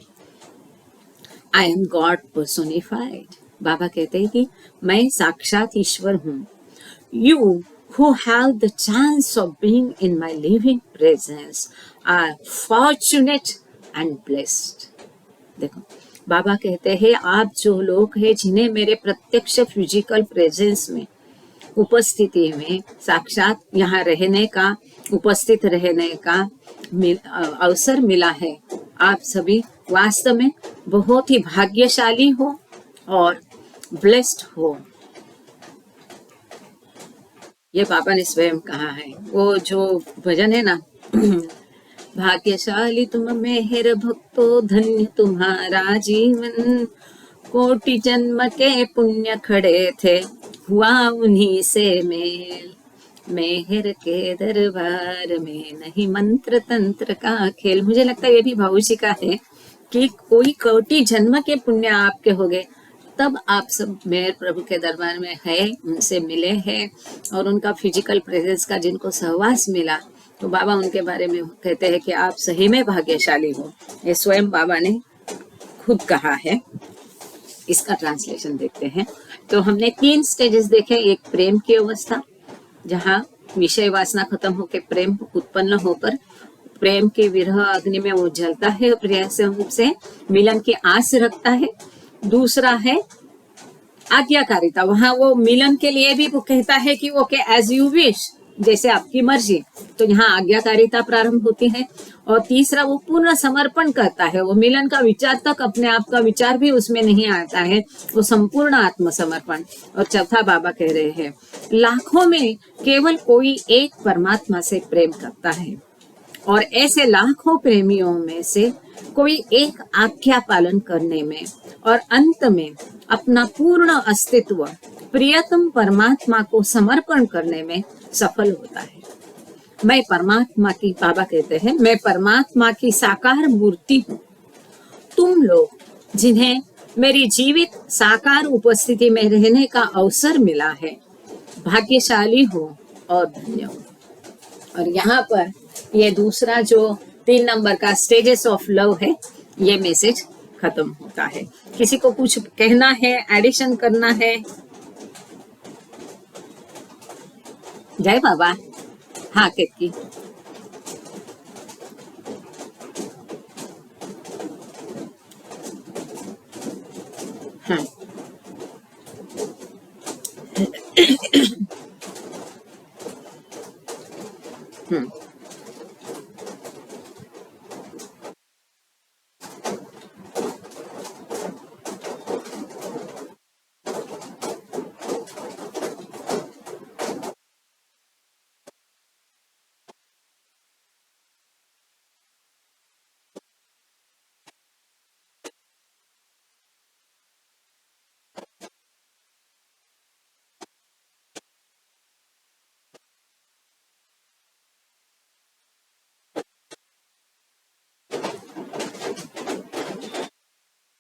I am God personified. Baba कहते हैं कि मैं साक्षात ईश्वर हूँ। You who have the chance of being in my living presence are fortunate and blessed। देखो बाबा कहते हैं आप जो लोग हैं जिन्हें मेरे प्रत्यक्ष फिजिकल प्रेजेंस में, उपस्थिति में साक्षात यहाँ रहने का, उपस्थित रहने का अवसर मिला है, आप सभी वास्तव में बहुत ही भाग्यशाली हो और ब्लेस्ड हो। ये पापा ने स्वयं कहा है। वो जो भजन है ना, भाग्यशाली तुम मेहर भक्तो धन्य तुम्हारा जीवन, कोटि जन्म के पुण्य खड़े थे हुआ उन्हीं से मेल, मेहर के दरबार में नहीं मंत्र तंत्र का खेल। मुझे लगता है ये भी भाऊजी का है कि कोई कोटि जन्म के पुण्य आपके हो गए तब आप सब मेहर प्रभु के दरबार में है, उनसे मिले हैं और उनका फिजिकल प्रेजेंस का जिनको सहवास मिला तो बाबा उनके बारे में कहते हैं कि आप सही में भाग्यशाली हो। ये स्वयं बाबा ने खुद कहा है। इसका ट्रांसलेशन देखते हैं। तो हमने 3 स्टेजेस देखे। एक प्रेम की अवस्था जहाँ विषय वासना खत्म होकर प्रेम उत्पन्न होकर प्रेम के विरह अग्नि में वो जलता है, प्रिय से मिलन की आस रखता है। दूसरा है आज्ञाकारिता, वहां वो मिलन के लिए भी वो कहता है कि ओके एज यू विश, जैसे आपकी मर्जी। तो यहाँ आज्ञाकारिता प्रारंभ होती है। और तीसरा वो पूर्ण समर्पण करता है, वो मिलन का विचार तक अपने आप का विचार भी उसमें नहीं आता है, वो संपूर्ण आत्मसमर्पण। और चौथा बाबा कह रहे हैं लाखों में केवल कोई एक परमात्मा से प्रेम करता है और ऐसे लाखों प्रेमियों में से कोई एक आज्ञा पालन करने में और अंत में अपना पूर्ण अस्तित्व प्रियतम परमात्मा को समर्पण करने में सफल होता है। मैं परमात्मा की, बाबा कहते हैं, मैं परमात्मा की साकार मूर्ति हूँ। तुम लोग जिन्हें मेरी जीवित साकार उपस्थिति में रहने का अवसर मिला है भाग्यशाली हो और धन्य हो। और यहाँ पर ये दूसरा जो 3 नंबर का स्टेजेस ऑफ लव है, ये मैसेज खत्म होता है। किसी को कुछ कहना है, एडिशन करना है? जय बाबा। हाँ केतकी। हाँ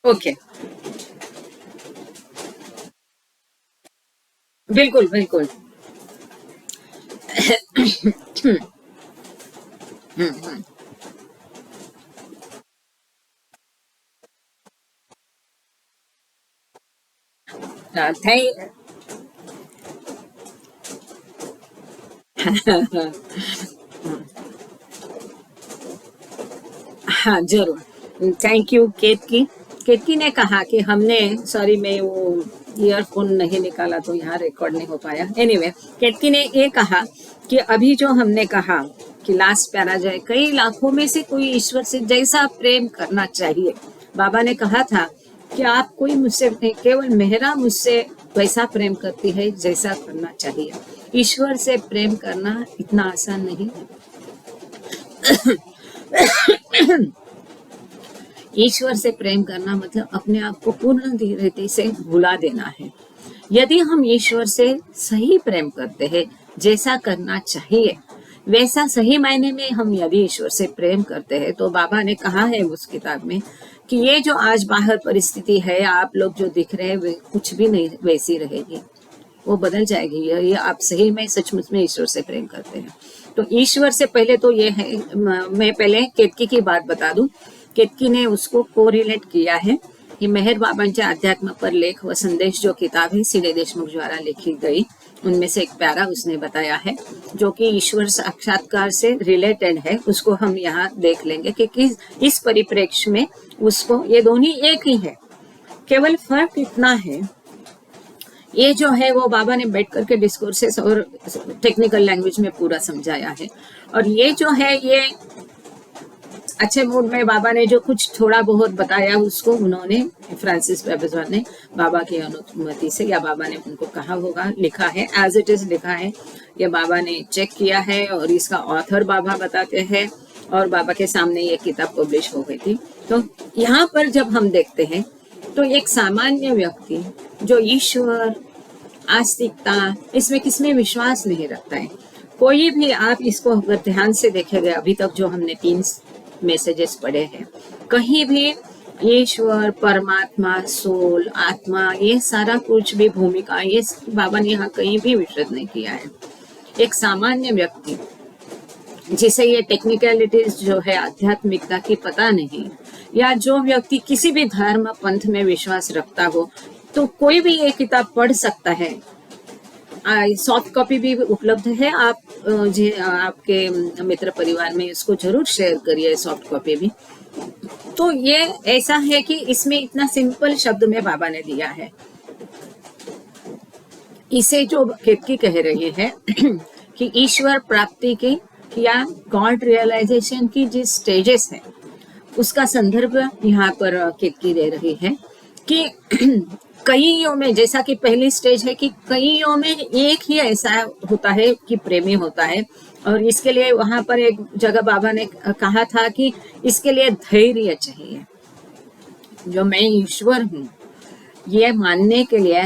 ओके, बिल्कुल बिल्कुल। थैंक हाँ जरूर, थैंक यू केतकी। केतकी ने कहा कि हमने, सॉरी मैं वो ईयरफोन नहीं निकाला तो यहाँ रिकॉर्ड नहीं हो पाया। एनीवे, केतकी ने ये कहा कि अभी जो हमने कहा कि लास्ट पैरा जो है, कई लाखों में से कोई ईश्वर से जैसा प्रेम करना चाहिए। बाबा ने कहा था कि आप कोई मुझसे नहीं, केवल मेहरा मुझसे वैसा प्रेम करती है जैसा करना चाहिए। ईश्वर से प्रेम करना इतना आसान नहीं है। ईश्वर से प्रेम करना मतलब अपने आप को पूर्ण रीति से भुला देना है। यदि हम ईश्वर से सही प्रेम करते हैं, जैसा करना चाहिए, वैसा सही मायने में हम यदि ईश्वर से प्रेम करते हैं, तो बाबा ने कहा है उस किताब में कि ये जो आज बाहर परिस्थिति है, आप लोग जो दिख रहे हैं वे कुछ भी नहीं वैसी रहेगी, वो बदल जाएगी। ये आप सही में सचमुच में ईश्वर से प्रेम करते हैं तो ईश्वर से पहले तो ये है, मैं पहले केतकी की बात बता दूं। केतकी ने उसको कोरिलेट किया है कि मेहर बाबांच्या अध्यात्म पर लेख व संदेश जो किताब है सीडे देशमुख द्वारा लिखी गई, उनमें से एक प्यारा उसने बताया है जो कि ईश्वर साक्षात्कार से रिलेटेड है। उसको हम यहाँ देख लेंगे कि इस परिप्रेक्ष्य में उसको, ये दोनों एक ही है, केवल फर्क इतना है, ये जो है वो बाबा ने बैठ करके डिस्कोर्सेस और टेक्निकल लैंग्वेज में पूरा समझाया है। और ये जो है ये अच्छे मूड में बाबा ने जो कुछ थोड़ा बहुत बताया उसको उन्होंने, फ्रांसिस बेबजवार ने बाबा की अनुमति से, या बाबा ने उनको कहा होगा, लिखा है एज इट इज लिखा है, ये बाबा ने चेक किया है और इसका ऑथर बाबा बताते हैं और बाबा के सामने ये किताब पब्लिश हो गई थी। तो यहाँ पर जब हम देखते हैं तो एक सामान्य व्यक्ति जो ईश्वर, आस्तिकता, इसमें किसमें विश्वास नहीं रखता है, कोई भी, आप इसको अगर ध्यान से देखेंगे, अभी तक जो हमने 3 मैसेजेस पढ़े हैं, कहीं भी ईश्वर, परमात्मा, सोल, आत्मा, ये सारा कुछ भी भूमिका, ये बाबा ने यहाँ कहीं भी विशद नहीं किया है। एक सामान्य व्यक्ति जिसे ये टेक्निकलिटीज जो है आध्यात्मिकता की पता नहीं, या जो व्यक्ति किसी भी धर्म पंथ में विश्वास रखता हो, तो कोई भी ये किताब पढ़ सकता है। सॉफ्ट कॉपी भी उपलब्ध है, आप आपके मित्र परिवार में इसको जरूर शेयर करिए, सॉफ्ट कॉपी भी। तो ये ऐसा है कि इसमें इतना सिंपल शब्द में बाबा ने दिया है। इसे जो केतकी कह रही है कि ईश्वर प्राप्ति की या गॉड रियलाइजेशन की जिस स्टेजेस है, उसका संदर्भ यहाँ पर केतकी दे रही है कि कईयों में, जैसा कि पहली स्टेज है कि कईयों में एक ही ऐसा होता है कि प्रेमी होता है, और इसके लिए वहां पर एक जगह बाबा ने कहा था कि इसके लिए धैर्य चाहिए। जो मैं ईश्वर हूँ ये मानने के लिए,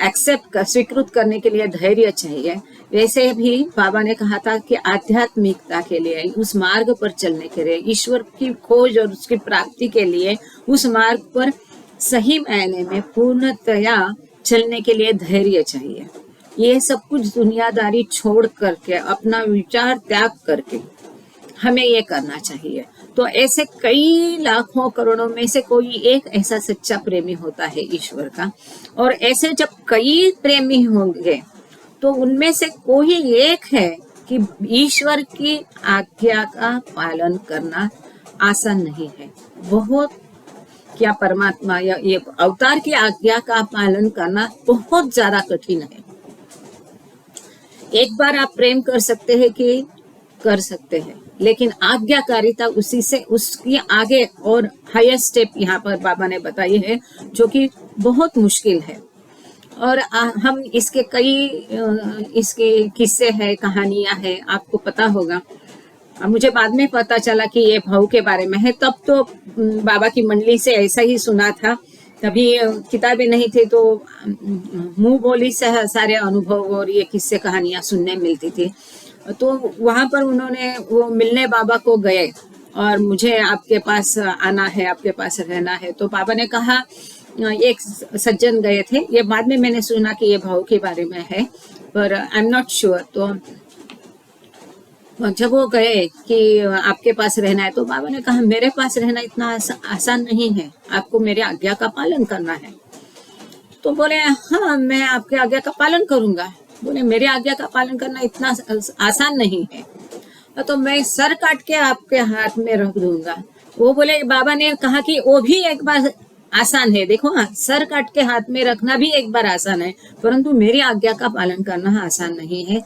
एक्सेप्ट स्वीकृत करने के लिए धैर्य चाहिए। वैसे भी बाबा ने कहा था कि आध्यात्मिकता के लिए, उस मार्ग पर चलने के लिए, ईश्वर की खोज और उसकी प्राप्ति के लिए, उस मार्ग पर सही मायने में पूर्णतया चलने के लिए धैर्य चाहिए। ये सब कुछ दुनियादारी छोड़ करके, अपना विचार त्याग करके हमें ये करना चाहिए। तो ऐसे कई लाखों करोड़ों में से कोई एक ऐसा सच्चा प्रेमी होता है ईश्वर का, और ऐसे जब कई प्रेमी होंगे तो उनमें से कोई एक है कि ईश्वर की आज्ञा का पालन करना आसान नहीं है। बहुत, क्या परमात्मा या ये अवतार की आज्ञा का पालन करना बहुत ज्यादा कठिन है। एक बार आप प्रेम कर सकते हैं कि कर सकते हैं, लेकिन आज्ञाकारिता उसी से, उसकी आगे और हायर स्टेप यहाँ पर बाबा ने बताई है, जो कि बहुत मुश्किल है। और हम इसके कई इसके किस्से हैं, कहानियां हैं, आपको पता होगा। मुझे बाद में पता चला कि ये भाव के बारे में है, तब तो बाबा की मंडली से ऐसा ही सुना था, तभी किताबें नहीं थी, तो मुंह बोली से सारे अनुभव और ये किस्से कहानियां सुनने मिलती थी। तो वहां पर उन्होंने वो मिलने बाबा को गए और मुझे आपके पास आना है, आपके पास रहना है। तो बाबा ने कहा, एक सज्जन गए थे, ये बाद में मैंने सुना कि ये भाव के बारे में है, पर आई एम नॉट श्योर। तो जब वो गए कि आपके पास रहना है, तो बाबा ने कहा मेरे पास रहना इतना आसान नहीं है, आपको मेरे आज्ञा का पालन करना है। तो बोले हाँ, मैं आपके आज्ञा का पालन करूंगा। बोले मेरे आज्ञा का पालन करना इतना आसान नहीं है, तो मैं सर काट के आपके हाथ में रख दूंगा। वो बोले, बाबा ने कहा कि वो भी एक बार आसान है, देखो हाँ, सर काट के हाथ में रखना भी एक बार आसान है, परंतु मेरी आज्ञा का पालन करना आसान नहीं है,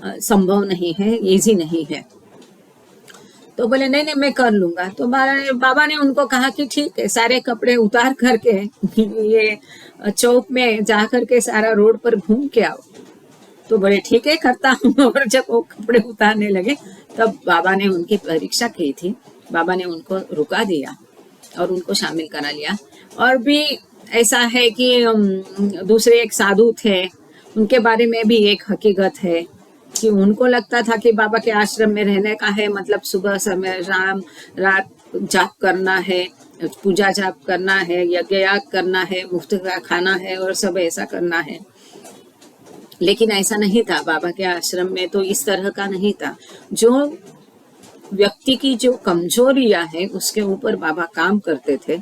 संभव नहीं है, इजी नहीं है। तो बोले नहीं नहीं, मैं कर लूंगा। तो बाबा ने उनको कहा कि ठीक है, सारे कपड़े उतार करके ये चौक में जा करके सारा रोड पर घूम के आओ। तो बोले ठीक है, करता हूँ। और जब वो कपड़े उतारने लगे, तब बाबा ने उनकी परीक्षा की थी। बाबा ने उनको रुका दिया और उनको शामिल करा लिया। और भी ऐसा है कि दूसरे एक साधु थे, उनके बारे में भी एक हकीकत है कि उनको लगता था कि बाबा के आश्रम में रहने का है मतलब सुबह समय शाम रात जाप करना है, पूजा जाप करना है, यज्ञ याग करना है, मुफ्त का खाना है और सब ऐसा करना है। लेकिन ऐसा नहीं था, बाबा के आश्रम में तो इस तरह का नहीं था। जो व्यक्ति की जो कमजोरियां है उसके ऊपर बाबा काम करते थे,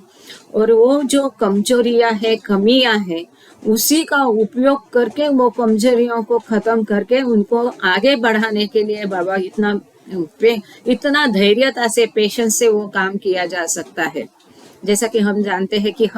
और वो जो कमजोरियां है, कमियां है, उसी का उपयोग करके वो कमजोरियों को खत्म करके उनको आगे बढ़ाने के लिए बाबा इतना धैर्यता से, पेशेंस से वो काम किया जा सकता है। जैसा कि हम जानते हैं कि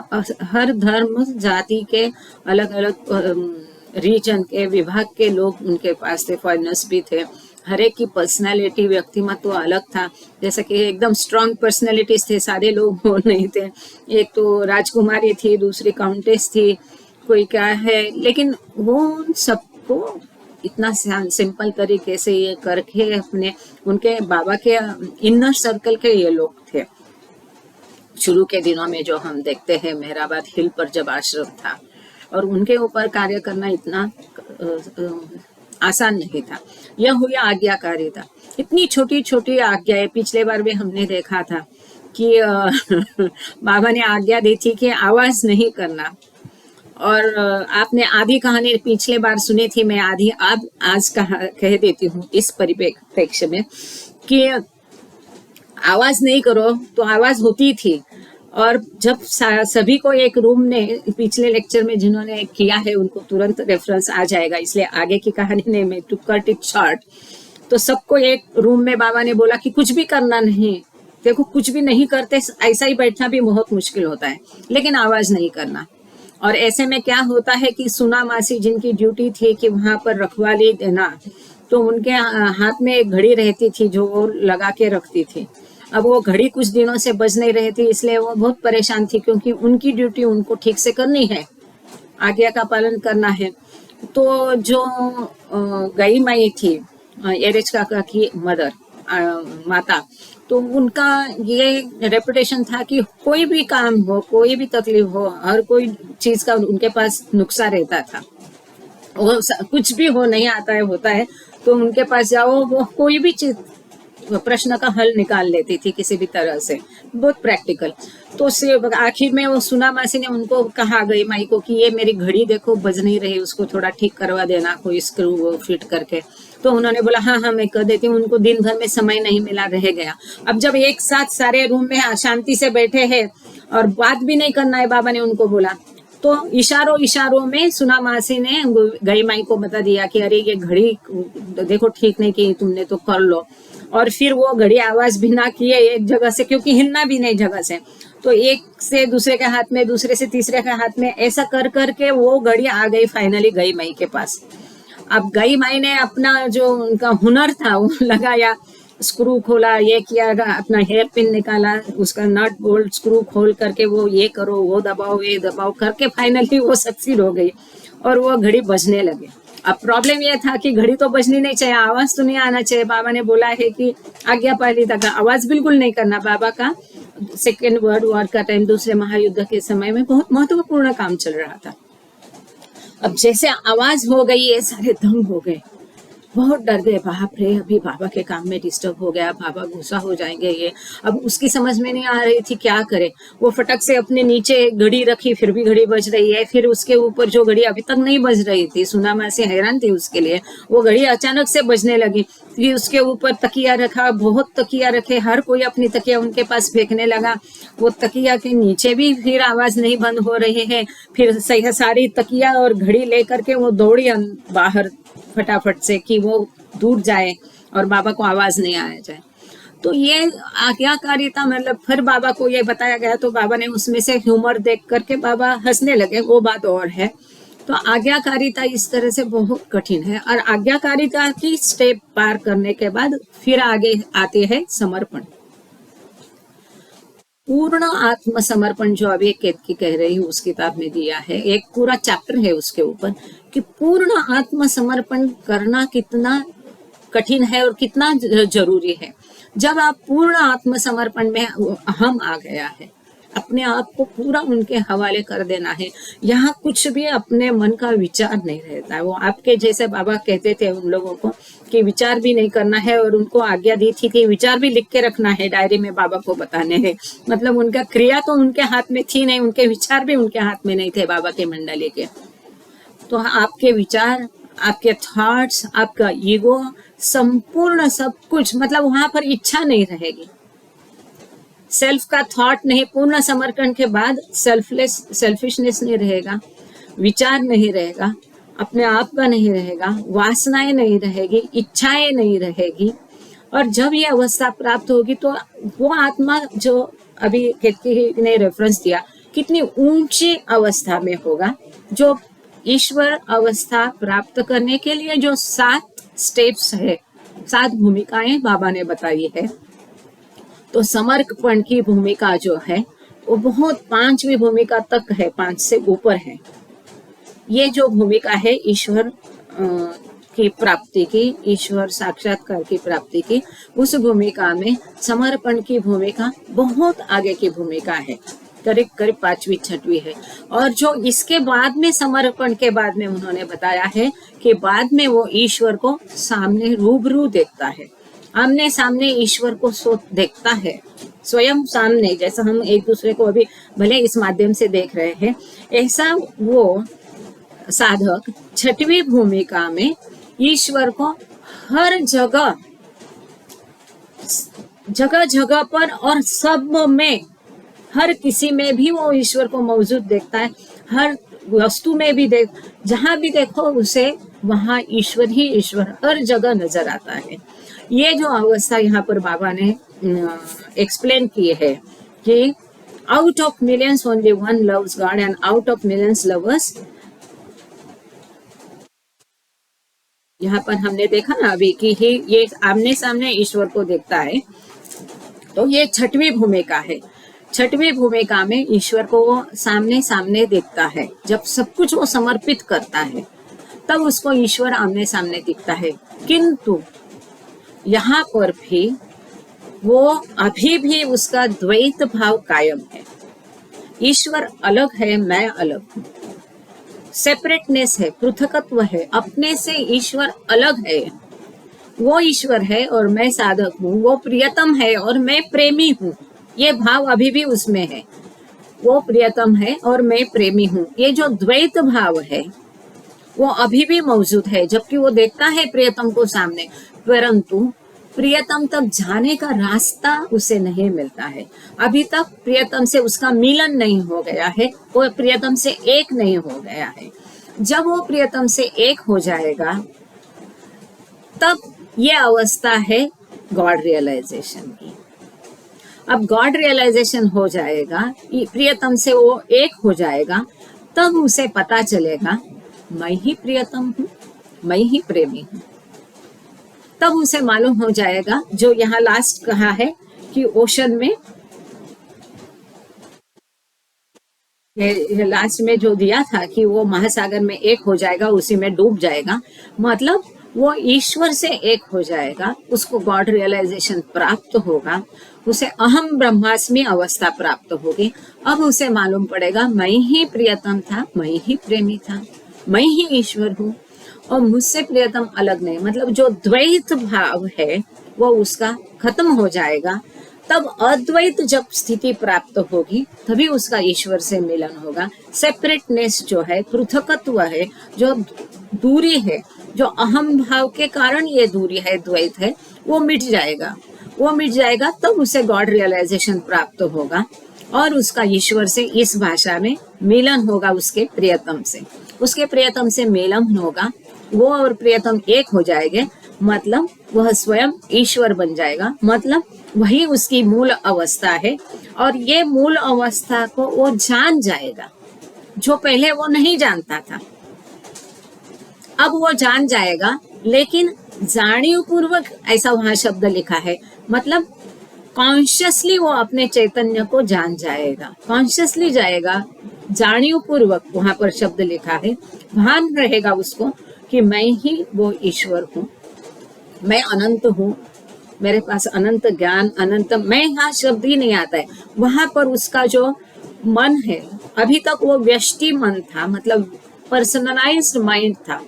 हर धर्म जाति के अलग अलग रीजन के विभाग के लोग उनके पास थे, फॉरेनर्स भी थे। हर एक की पर्सनालिटी, व्यक्तिमत्व अलग था। जैसे कि एकदम स्ट्रांग पर्सनालिटीज थे, सारे लोग वो नहीं थे। एक तो राजकुमारी थी, दूसरी काउंटेस थी, कोई क्या है, लेकिन वो सबको इतना सिंपल तरीके से ये करके अपने, उनके बाबा के इनर सर्कल के ये लोग थे। शुरू के दिनों में जो हम देखते हैं, मेहराबाद हिल पर जब आश्रम था, और उनके ऊपर कार्य करना इतना आसान नहीं था। यह हुई आज्ञाकारिता। इतनी छोटी छोटी आज्ञाएं, पिछले बार भी हमने देखा था कि बाबा ने आज्ञा दी थी कि आवाज नहीं करना। और आपने आधी कहानी पिछले बार सुनी थी, मैं आधी आज कह देती हूँ इस परिप्रेक्ष्य में कि आवाज नहीं करो तो आवाज होती थी। और जब सभी को एक रूम ने, पिछले लेक्चर में जिन्होंने किया है उनको तुरंत रेफरेंस आ जाएगा, इसलिए आगे की कहानी ने मैं टू कट इट शॉर्ट। तो सबको एक रूम में बाबा ने बोला कि कुछ भी करना नहीं। देखो, कुछ भी नहीं करते, ऐसा ही बैठना भी बहुत मुश्किल होता है, लेकिन आवाज नहीं करना। और ऐसे में क्या होता है कि सुना मासी, जिनकी ड्यूटी थी कि वहां पर रखवाली देना, तो उनके हाथ में एक घड़ी रहती थी जो वो लगा के रखती थी। अब वो घड़ी कुछ दिनों से बज नहीं रही थी, इसलिए वो बहुत परेशान थी, क्योंकि उनकी ड्यूटी उनको ठीक से करनी है, आज्ञा का पालन करना है। तो जो गई माई थी, एरेज काका की मदर, माता, तो उनका ये रेपुटेशन था कि कोई भी काम हो, कोई भी तकलीफ हो, हर कोई चीज का उनके पास नुस्खा रहता था। वो कुछ भी हो, नहीं आता है, होता है, तो उनके पास जाओ, वो कोई भी चीज, प्रश्न का हल निकाल लेती थी किसी भी तरह से, बहुत प्रैक्टिकल। तो आखिर में वो सुना मासी ने उनको कहा, गई माई को, कि ये मेरी घड़ी देखो बज नहीं रही, उसको थोड़ा ठीक करवा देना, कोई स्क्रू वो फिट करके। तो उन्होंने बोला हाँ हाँ मैं कर देती हूँ। उनको दिन भर में समय नहीं मिला, रह गया। अब जब एक साथ सारे रूम में शांति से बैठे हैं और बात भी नहीं करना है, बाबा ने उनको बोला, तो इशारों में सुना मासी ने गई माई को बता दिया कि अरे ये घड़ी देखो ठीक नहीं की तुमने, तो कर लो। और फिर वो घड़ी आवाज भी ना किए एक जगह से, क्योंकि हिलना भी नहीं जगह से, तो एक से दूसरे के हाथ में, दूसरे से तीसरे के हाथ में, ऐसा कर करके वो घड़ी आ गई फाइनली गई माई के पास। अब गई माई ने अपना जो उनका हुनर था वो लगाया, स्क्रू खोला, ये किया, अपना हेयर पिन निकाला, उसका नट बोल्ट स्क्रू खोल करके वो ये करो, वो दबाओ, ये दबाओ करके फाइनली वो सक्सीड हो गई और वो घड़ी बजने लगे। अब प्रॉब्लम ये था कि घड़ी तो बजनी नहीं चाहिए, आवाज तो नहीं आना चाहिए। बाबा ने बोला है कि आज्ञापालिता का आवाज बिल्कुल नहीं करना। बाबा का सेकेंड वर्ल्ड वॉर का टाइम, दूसरे महायुद्ध के समय में बहुत महत्वपूर्ण काम चल रहा था। अब जैसे आवाज हो गई, ये सारे दंग हो गए बहुत डर गए, बाप रे अभी बाबा के काम में डिस्टर्ब हो गया, बाबा गुस्सा हो जाएंगे ये। अब उसकी समझ में नहीं आ रही थी क्या करे। वो फटक से अपने नीचे घड़ी रखी, फिर भी घड़ी बज रही है, फिर उसके ऊपर जो घड़ी अभी तक नहीं बज रही थी, सुनामा से हैरान थी उसके लिए, वो घड़ी अचानक से बजने लगी। फिर उसके ऊपर तकिया रखा, बहुत तकिया रखे, हर कोई अपनी तकिया उनके पास फेंकने लगा। वो तकिया के नीचे भी फिर आवाज नहीं बंद हो रही है। फिर सही सारी तकिया और घड़ी लेकर के वो दौड़ी बाहर फटाफट से कि वो दूर जाए और बाबा को आवाज नहीं आया जाए। तो ये आज्ञाकारिता, मतलब फिर बाबा को ये बताया गया तो बाबा ने उसमें से ह्यूमर देख करके बाबा हंसने लगे, वो बात और है। तो आज्ञाकारिता इस तरह से बहुत कठिन है। और आज्ञाकारिता की स्टेप पार करने के बाद फिर आगे आते हैं समर्पण। पूर्ण आत्मसमर्पण जो अभी केतकी कह रही हूँ उस किताब में दिया है, एक पूरा चैप्टर है उसके ऊपर कि पूर्ण आत्मसमर्पण करना कितना कठिन है और कितना जरूरी है। जब आप पूर्ण आत्मसमर्पण में अहम आ गया है, अपने आप को पूरा उनके हवाले कर देना है, यहाँ कुछ भी अपने मन का विचार नहीं रहता है। वो आपके जैसे बाबा कहते थे उन लोगों को कि विचार भी नहीं करना है, और उनको आज्ञा दी थी कि विचार भी लिख के रखना है, डायरी में बाबा को बताने हैं। मतलब उनका क्रिया तो उनके हाथ में थी नहीं, उनके विचार भी उनके हाथ में नहीं थे बाबा के मंडली के। तो आपके विचार, आपके थॉट्स, आपका ईगो, संपूर्ण सब कुछ, मतलब वहां पर इच्छा नहीं रहेगी, सेल्फ का थॉट नहीं। पूर्ण समर्पण के बाद सेल्फिशनेस नहीं रहेगा, विचार नहीं रहेगा, अपने आप का नहीं रहेगा, वासनाएं नहीं रहेगी, इच्छाएं नहीं रहेगी। और जब ये अवस्था प्राप्त होगी तो वो आत्मा जो अभी केतकी ने रेफरेंस दिया, कितनी ऊंची अवस्था में होगा। जो ईश्वर अवस्था प्राप्त करने के लिए जो 7 स्टेप्स है, 7 भूमिकाएं बाबा ने बताई है। तो समर्पण की भूमिका जो है वो बहुत 5वीं भूमिका तक है, 5 से ऊपर है। ये जो भूमिका है ईश्वर की प्राप्ति की, ईश्वर साक्षात्कार की प्राप्ति की, उस भूमिका में समर्पण की भूमिका बहुत आगे की भूमिका है, करीब करीब 5वीं 6वीं है। और जो इसके बाद में समर्पण के बाद में उन्होंने बताया है कि बाद में वो ईश्वर को सामने रूबरू देखता है, आमने सामने ईश्वर को देखता है, स्वयं सामने, जैसा हम एक दूसरे को अभी भले इस माध्यम से देख रहे हैं, ऐसा वो साधक 6वीं भूमिका में ईश्वर को हर जगह जगह पर और सब में, हर किसी में भी वो ईश्वर को मौजूद देखता है। हर वस्तु में भी जहां भी देखो उसे वहां ईश्वर ही ईश्वर हर जगह नजर आता है। ये जो अवस्था यहाँ पर बाबा ने एक्सप्लेन की है कि out of millions only one loves God and out of millions lovers. यहाँ पर हमने देखा ना अभी कि ये आमने सामने ईश्वर को देखता है। तो ये 6वीं भूमिका है। 6वीं भूमिका में ईश्वर को वो सामने सामने देखता है। जब सब कुछ वो समर्पित करता है तब उसको ईश्वर आमने सामने दिखता है। किंतु यहाँ पर भी वो अभी भी उसका द्वैत भाव कायम है। ईश्वर अलग है, मैं अलग हूँ, सेपरेटनेस है, पृथकत्व है, अपने से ईश्वर अलग है। वो ईश्वर है और मैं साधक हूँ, वो प्रियतम है और मैं प्रेमी हूँ, ये भाव अभी भी उसमें है। वो प्रियतम है और मैं प्रेमी हूँ, ये जो द्वैत भाव है वो अभी भी मौजूद है। जबकि वो देखता है प्रियतम को सामने, परंतु प्रियतम तक जाने का रास्ता उसे नहीं मिलता है। अभी तक प्रियतम से उसका मिलन नहीं हो गया है, वो प्रियतम से एक नहीं हो गया है। जब वो प्रियतम से एक हो जाएगा तब ये अवस्था है गॉड रियलाइजेशन की। अब गॉड रियलाइजेशन हो जाएगा, प्रियतम से वो एक हो जाएगा, तब उसे पता चलेगा मैं ही प्रियतम हूँ, मैं ही प्रेमी हूँ। तब उसे मालूम हो जाएगा जो यहाँ लास्ट कहा है कि ओशन में, लास्ट में जो दिया था कि वो महासागर में एक हो जाएगा, उसी में डूब जाएगा, मतलब वो ईश्वर से एक हो जाएगा, उसको गॉड रियलाइजेशन प्राप्त होगा, उसे अहम ब्रह्मास्मि अवस्था प्राप्त होगी। अब उसे मालूम पड़ेगा मैं ही प्रियतम था, मैं ही प्रेमी था, मैं ही ईश्वर हूँ। और मुझसे प्रियतम अलग नहीं, मतलब जो द्वैत भाव है वो उसका खत्म हो जाएगा। तब अद्वैत जब स्थिति प्राप्त होगी तभी उसका ईश्वर से मिलन होगा। सेपरेटनेस जो है, पृथकत्व है, जो दूरी है, जो अहम भाव के कारण ये दूरी है, द्वैत है, वो मिट जाएगा। वो मिट जाएगा तब उसे गॉड रियलाइजेशन प्राप्त होगा और उसका ईश्वर से इस भाषा में मिलन होगा, उसके प्रियतम से। उसके प्रियतम से मिलन होगा, वो और प्रियतम एक हो जाएंगे, मतलब वह स्वयं ईश्वर बन जाएगा, मतलब वही उसकी मूल अवस्था है। और ये मूल अवस्था को वो जान जाएगा, जो पहले वो नहीं जानता था, अब वो जान जाएगा। लेकिन जाणीव पूर्वक, ऐसा वहां शब्द लिखा है, मतलब कॉन्शियसली वो अपने चैतन्य को जान जाएगा, कॉन्शियसली जाएगा, जाणीव पूर्वक, वहां पर शब्द लिखा है, भान रहेगा उसको कि मैं ही वो ईश्वर हूँ, मैं अनंत हूँ, मेरे पास अनंत ज्ञान, अनंत, मैं यहाँ शब्द ही नहीं आता है। वहां पर उसका जो मन है, अभी तक वो व्यष्टि मन था, मतलब पर्सनलाइज्ड माइंड था,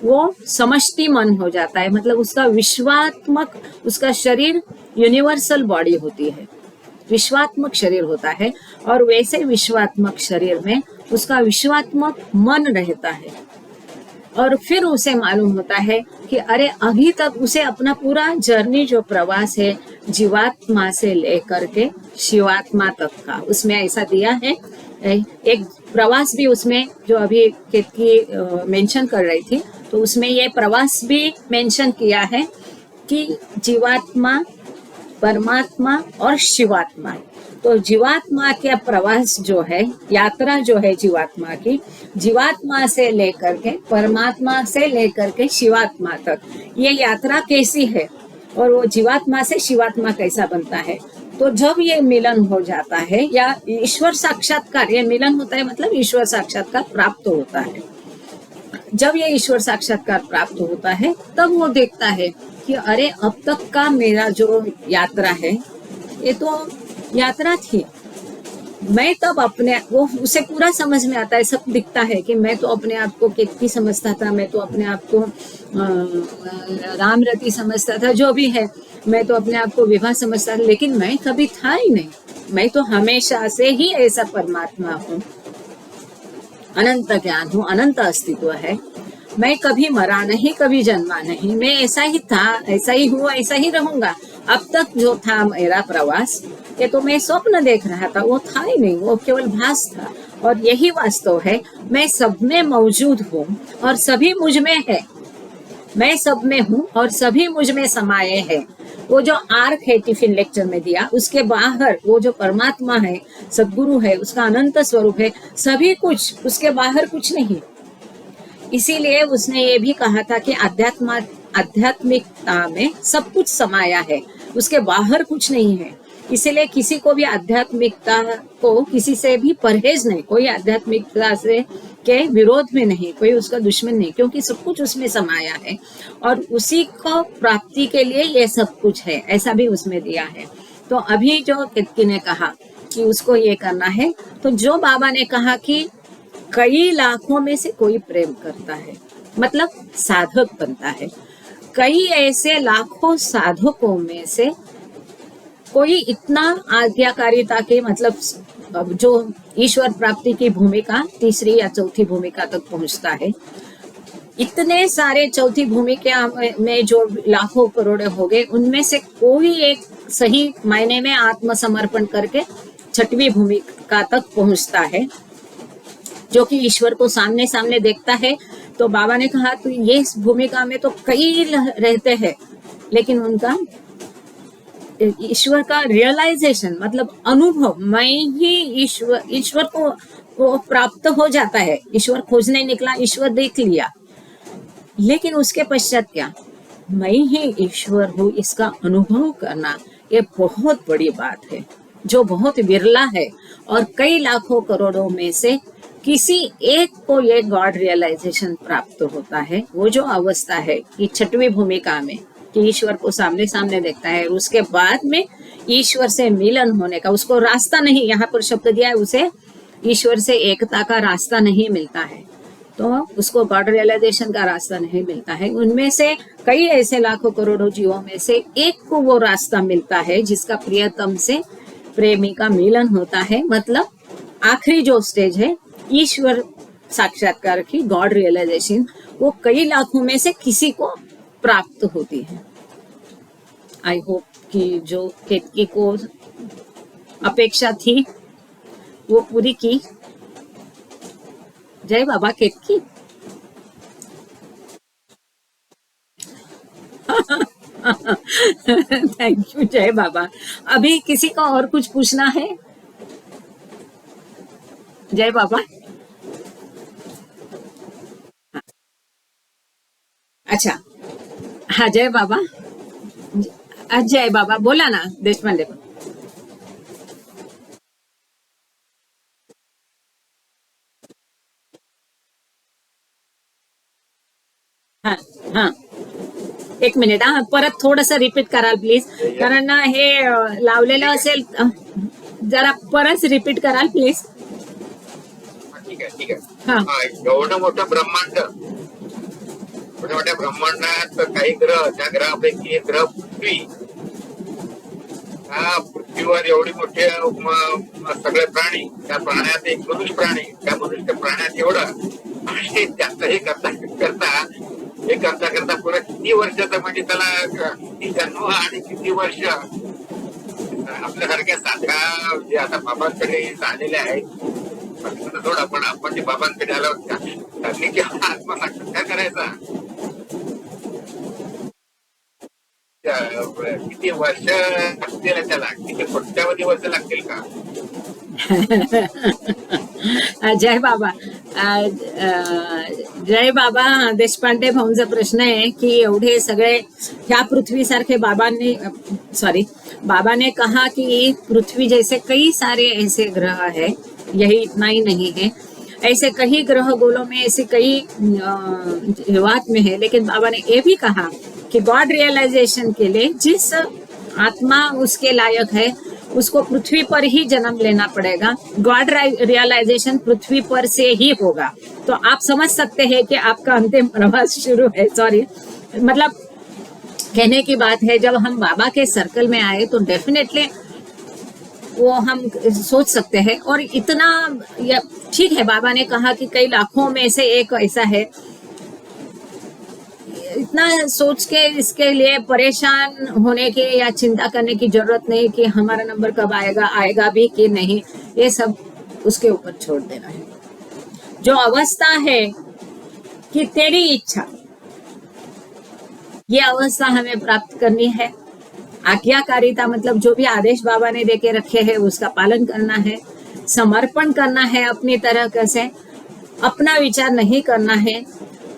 वो समष्टि मन हो जाता है, मतलब उसका विश्वात्मक, उसका शरीर यूनिवर्सल बॉडी होती है, विश्वात्मक शरीर होता है, और वैसे विश्वात्मक शरीर में उसका विश्वात्मक मन रहता है। और फिर उसे मालूम होता है कि अरे अभी तक उसे अपना पूरा जर्नी, जो प्रवास है जीवात्मा से लेकर के शिवात्मा तक का, उसमें ऐसा दिया है। एक प्रवास भी उसमें, जो अभी केतकी मेंशन कर रही थी, तो उसमें ये प्रवास भी मेंशन किया है कि जीवात्मा, परमात्मा और शिवात्मा। तो जीवात्मा का प्रवास जो है, यात्रा जो है जीवात्मा की, जीवात्मा से लेकर के परमात्मा से लेकर के शिवात्मा तक, ये यात्रा कैसी है और वो जीवात्मा से शिवात्मा कैसा बनता है। तो जब ये मिलन हो जाता है, या ईश्वर साक्षात्कार, ये मिलन होता है मतलब ईश्वर साक्षात्कार प्राप्त होता है। जब ये ईश्वर साक्षात्कार प्राप्त होता है तब वो देखता है कि अरे अब तक का मेरा जो यात्रा है, ये तो यात्रा थी, मैं तब अपने, वो उसे पूरा समझ में आता है, सब दिखता है कि मैं तो अपने आप को केतकी समझता था, मैं तो अपने आप को रामरती समझता था, जो भी है, मैं तो अपने आप को विवाह समझता था, लेकिन मैं कभी था ही नहीं, मैं तो हमेशा से ही ऐसा परमात्मा हूँ, अनंत ज्ञान हूँ, अनंत अस्तित्व है, मैं कभी मरा नहीं, कभी जन्मा नहीं, मैं ऐसा ही था, ऐसा ही हुआ, ऐसा ही रहूंगा। अब तक जो था मेरा प्रवास, ये तो मैं स्वप्न देख रहा था, वो था ही नहीं, वो केवल भास था, और यही वास्तव है। मैं सब में मौजूद हूँ और सभी मुझ में है, मैं सब में हूँ और सभी मुझ में समाये हैं। वो जो आर्क है टिफिन लेक्चर में दिया, उसके बाहर वो जो परमात्मा है, सद्गुरु है, उसका अनंत स्वरूप है, सभी कुछ, उसके बाहर कुछ नहीं। इसीलिए उसने ये भी कहा था कि आध्यात्मिकता में सब कुछ समाया है, उसके बाहर कुछ नहीं है। इसीलिए किसी को भी आध्यात्मिकता को, किसी से भी परहेज नहीं, कोई आध्यात्मिकता से के विरोध में नहीं, कोई उसका दुश्मन नहीं, क्योंकि सब कुछ उसमें समाया है और उसी को प्राप्ति के लिए ये सब कुछ है, ऐसा भी उसमें दिया है। तो अभी जो केतकी ने कहा कि उसको ये करना है, तो जो बाबा ने कहा कि कई लाखों में से कोई प्रेम करता है, मतलब साधक बनता है, कई ऐसे लाखों साधकों में से कोई इतना आज्ञाकारिता के, मतलब जो ईश्वर प्राप्ति की भूमिका, तीसरी या चौथी भूमिका तक पहुंचता है। इतने सारे चौथी भूमिका में जो लाखों करोड़े हो गए, उनमें से कोई एक सही मायने में आत्मसमर्पण करके छठवीं भूमिका तक पहुंचता है, जो कि ईश्वर को सामने सामने देखता है। तो बाबा ने कहा तो ये भूमिका में तो कई रहते हैं, लेकिन उनका ईश्वर का रियलाइजेशन, मतलब अनुभव, मैं ही ईश्वर को प्राप्त हो जाता है। ईश्वर खोजने निकला, ईश्वर देख लिया, लेकिन उसके पश्चात क्या, मैं ही ईश्वर हूँ, इसका अनुभव करना, ये बहुत बड़ी बात है, जो बहुत विरला है। और कई लाखों करोड़ों में से किसी एक को ये गॉड रियलाइजेशन प्राप्त होता है। वो जो अवस्था है कि छठवीं भूमिका में कि ईश्वर को सामने सामने देखता है, उसके बाद में ईश्वर से मिलन होने का उसको रास्ता नहीं, यहाँ पर शब्द दिया है, उसे ईश्वर से एकता का रास्ता नहीं मिलता है, तो उसको गॉड रियलाइजेशन का रास्ता नहीं मिलता है। उनमें से कई ऐसे लाखों करोड़ों जीवों में से एक को वो रास्ता मिलता है जिसका प्रियतम से प्रेमी का मिलन होता है। मतलब आखिरी जो स्टेज है ईश्वर साक्षात्कार की, गॉड रियलाइजेशन, वो कई लाखों में से किसी को प्राप्त होती है। आई होप कि जो केतकी को अपेक्षा थी वो पूरी की। जय बाबा केतकी। थैंक यू जय बाबा। अभी किसी को और कुछ पूछना है? जय बाबा। अच्छा, हाँ जय बाबा। जय बाबा बोला ना देशपांडे। हाँ हाँ, एक मिनिट, हा परत थोडस रिपीट कराल प्लीज, कारण ना हे लावलेलं असेल, जरा परत रिपीट कराल प्लीज. ठीक आहे ठीक आहे. हा हा, एवढं मोठं ब्रह्मांड, मोठ्या मोठ्या ब्रह्मांडात काही ग्रह, त्या ग्रहापैकी एक ग्रह पृथ्वी. त्या पृथ्वीवर एवढे मोठे सगळे प्राणी, त्या प्राण्यात एक मनुष्य प्राणी, त्या मनुष्य प्राण्यात एवढं, आणि त्याचं हे करता पुढे किती वर्षाचा, म्हणजे त्याला किती जन्म आणि किती वर्ष. आपल्यासारख्या साध्या जे आता बाबांकडे झालेले आहेत थोडा, पण आपण जे बाबांकडे आलो त्यांनी की आत्मसाक्षात्कार करायचा, किती वर्ष लागतील त्याला, किती कोट्यावधी वर्ष लागतील का? जय बाबा. जय बाबा. देशपांडे भाऊंचा प्रश्न आहे की एवढे सगळे ह्या पृथ्वीसारखे, बाबा ने कहा कि पृथ्वी जैसे कई सारे ऐसे ग्रह है, यही इतना ही नहीं है, ऐसे कई ग्रह गोलों में ऐसे कई जीवात में है, लेकिन बाबा ने ये भी कहा कि गॉड रियलाइजेशन के लिए जिस आत्मा उसके लायक है उसको पृथ्वी पर ही जन्म लेना पड़ेगा। गॉड रियलाइजेशन पृथ्वी पर से ही होगा। तो आप समझ सकते हैं कि आपका अंतिम प्रवास शुरू है। सॉरी, मतलब कहने की बात है, जब हम बाबा के सर्कल में आए तो डेफिनेटली वो हम सोच सकते हैं। और इतना ठीक है, बाबा ने कहा कि कई लाखों में से एक ऐसा है, इतना सोच के इसके लिए परेशान होने की या चिंता करने की जरूरत नहीं कि हमारा नंबर कब आएगा, आएगा भी कि नहीं, ये सब उसके ऊपर छोड़ देना है। जो अवस्था है कि तेरी इच्छा, ये अवस्था हमें प्राप्त करनी है। आज्ञाकारिता मतलब जो भी आदेश बाबा ने देके रखे हैं उसका पालन करना है, समर्पण करना है अपनी तरह से, अपना विचार नहीं करना है।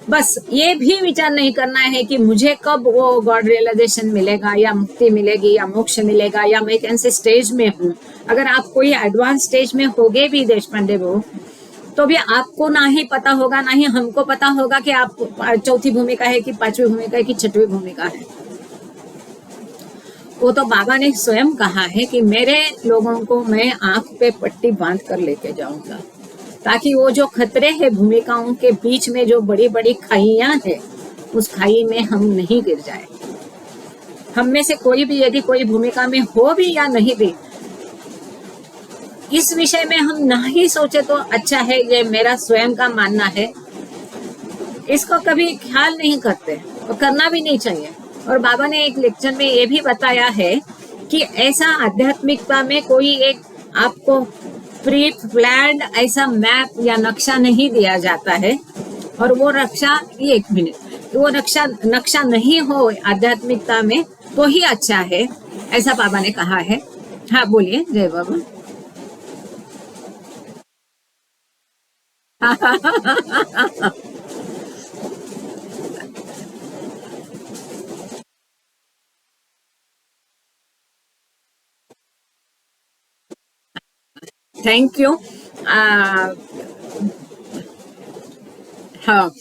बस ये भी विचार नहीं करना है कि मुझे कब वो गॉड रियलाइजेशन मिलेगा या मुक्ति मिलेगी या मोक्ष मिलेगा या मैं कैसे स्टेज में हूँ। अगर आप कोई एडवांस स्टेज में होगे भी देशपांडे वो, तो भी आपको ना ही पता होगा, ना ही हमको पता होगा कि आप चौथी भूमिका है कि पांचवी भूमिका है कि छठवीं भूमिका है। वो तो बाबा ने स्वयं कहा है कि मेरे लोगों को मैं आंख पे पट्टी बांध कर लेके जाऊंगा, ताकि वो जो खतरे हैं भूमिकाओं के बीच में, जो बड़ी बड़ी खाइयां हैं, उस खाई में हम नहीं गिर जाए। हम में से कोई भी यदि कोई भूमिका में हो भी या नहीं भी, इस विषय में हम ना ही सोचे तो अच्छा है। ये मेरा स्वयं का मानना है, इसको कभी ख्याल नहीं करते और करना भी नहीं चाहिए। और बाबा ने एक लेक्चर में ये भी बताया है कि ऐसा आध्यात्मिकता में कोई एक आपको प्री प्लान्ड ऐसा मैप या नक्शा नहीं दिया जाता है। और वो नक्शा, एक मिनट, वो नक्शा नहीं हो आध्यात्मिकता में तो ही अच्छा है, ऐसा बाबा ने कहा है। हाँ बोलिए जय बाबा। Thank you. हाँ,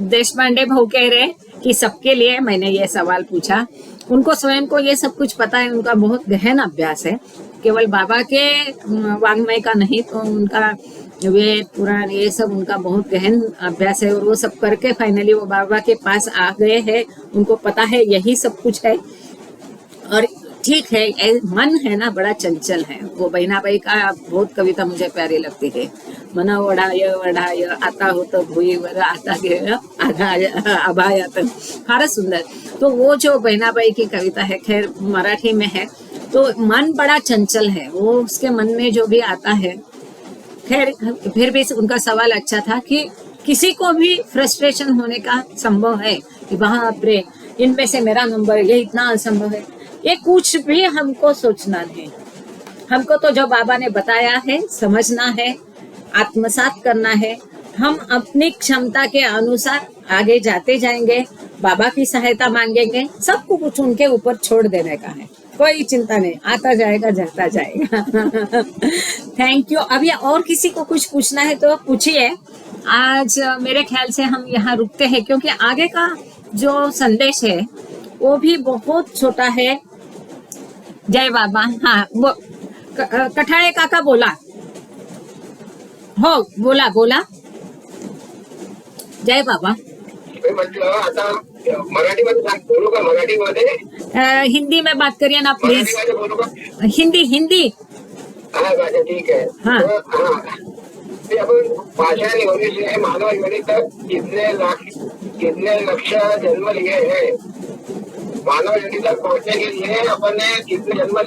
देशपांडे भाऊ कह रहे कि सबके लिए मैंने ये सवाल पूछा। उनको स्वयं को ये सब कुछ पता है, उनका बहुत गहन अभ्यास है, केवल बाबा के वांग्मय का नहीं, तो उनका वेद पुराण ये सब उनका बहुत गहन अभ्यास है, और वो सब करके फाइनली वो बाबा के पास आ गए हैं। उनको पता है यही सब कुछ है। और ठीक है, मन है ना बड़ा चंचल है। वो बहिणाबाई का बहुत कविता मुझे प्यारी लगती है। मन वढाय वढाय आता होतं भुईवर, आता गेलं आभायात, फारच सुंदर। तो वो जो बहिणाबाई की कविता है, खैर मराठी में है, तो मन बड़ा चंचल है, वो उसके मन में जो भी आता है। खैर फिर भी उनका सवाल अच्छा था कि किसी को भी फ्रस्ट्रेशन होने का संभव है कि बाप रे इनमें से मेरा नंबर ये इतना असंभव है, ये कुछ भी हमको सोचना नहीं। हमको तो जो बाबा ने बताया है समझना है, आत्मसात करना है। हम अपनी क्षमता के अनुसार आगे जाते जाएंगे, बाबा की सहायता मांगेंगे, सब कुछ उनके ऊपर छोड़ देने का है। कोई चिंता नहीं, आता जाएगा जाता जाएगा। Thank you. अभी और किसी को कुछ पूछना है तो पूछिए। आज मेरे ख्याल से हम यहाँ रुकते हैं, क्योंकि आगे का जो संदेश है वो भी बहुत छोटा है। जय बाबा। हाँ, वो कठाळे काका बोला। हो, बोला बोला। जय बाबा। मी म्हटलं आता मराठीमध्ये बोलू का? मराठीमध्ये हिंदी में बात करिए ना प्लीज। मराठीमध्ये बोलू का? हिंदी हिंदी। हा भाषा ठीक है। हाँ। ते अपन भाषा निवडली है, मानव योनि तक कितने लक्ष जन्म लिए हैं, मानव योनि तक पहुंचने के लिए अपन ने कितने जन्म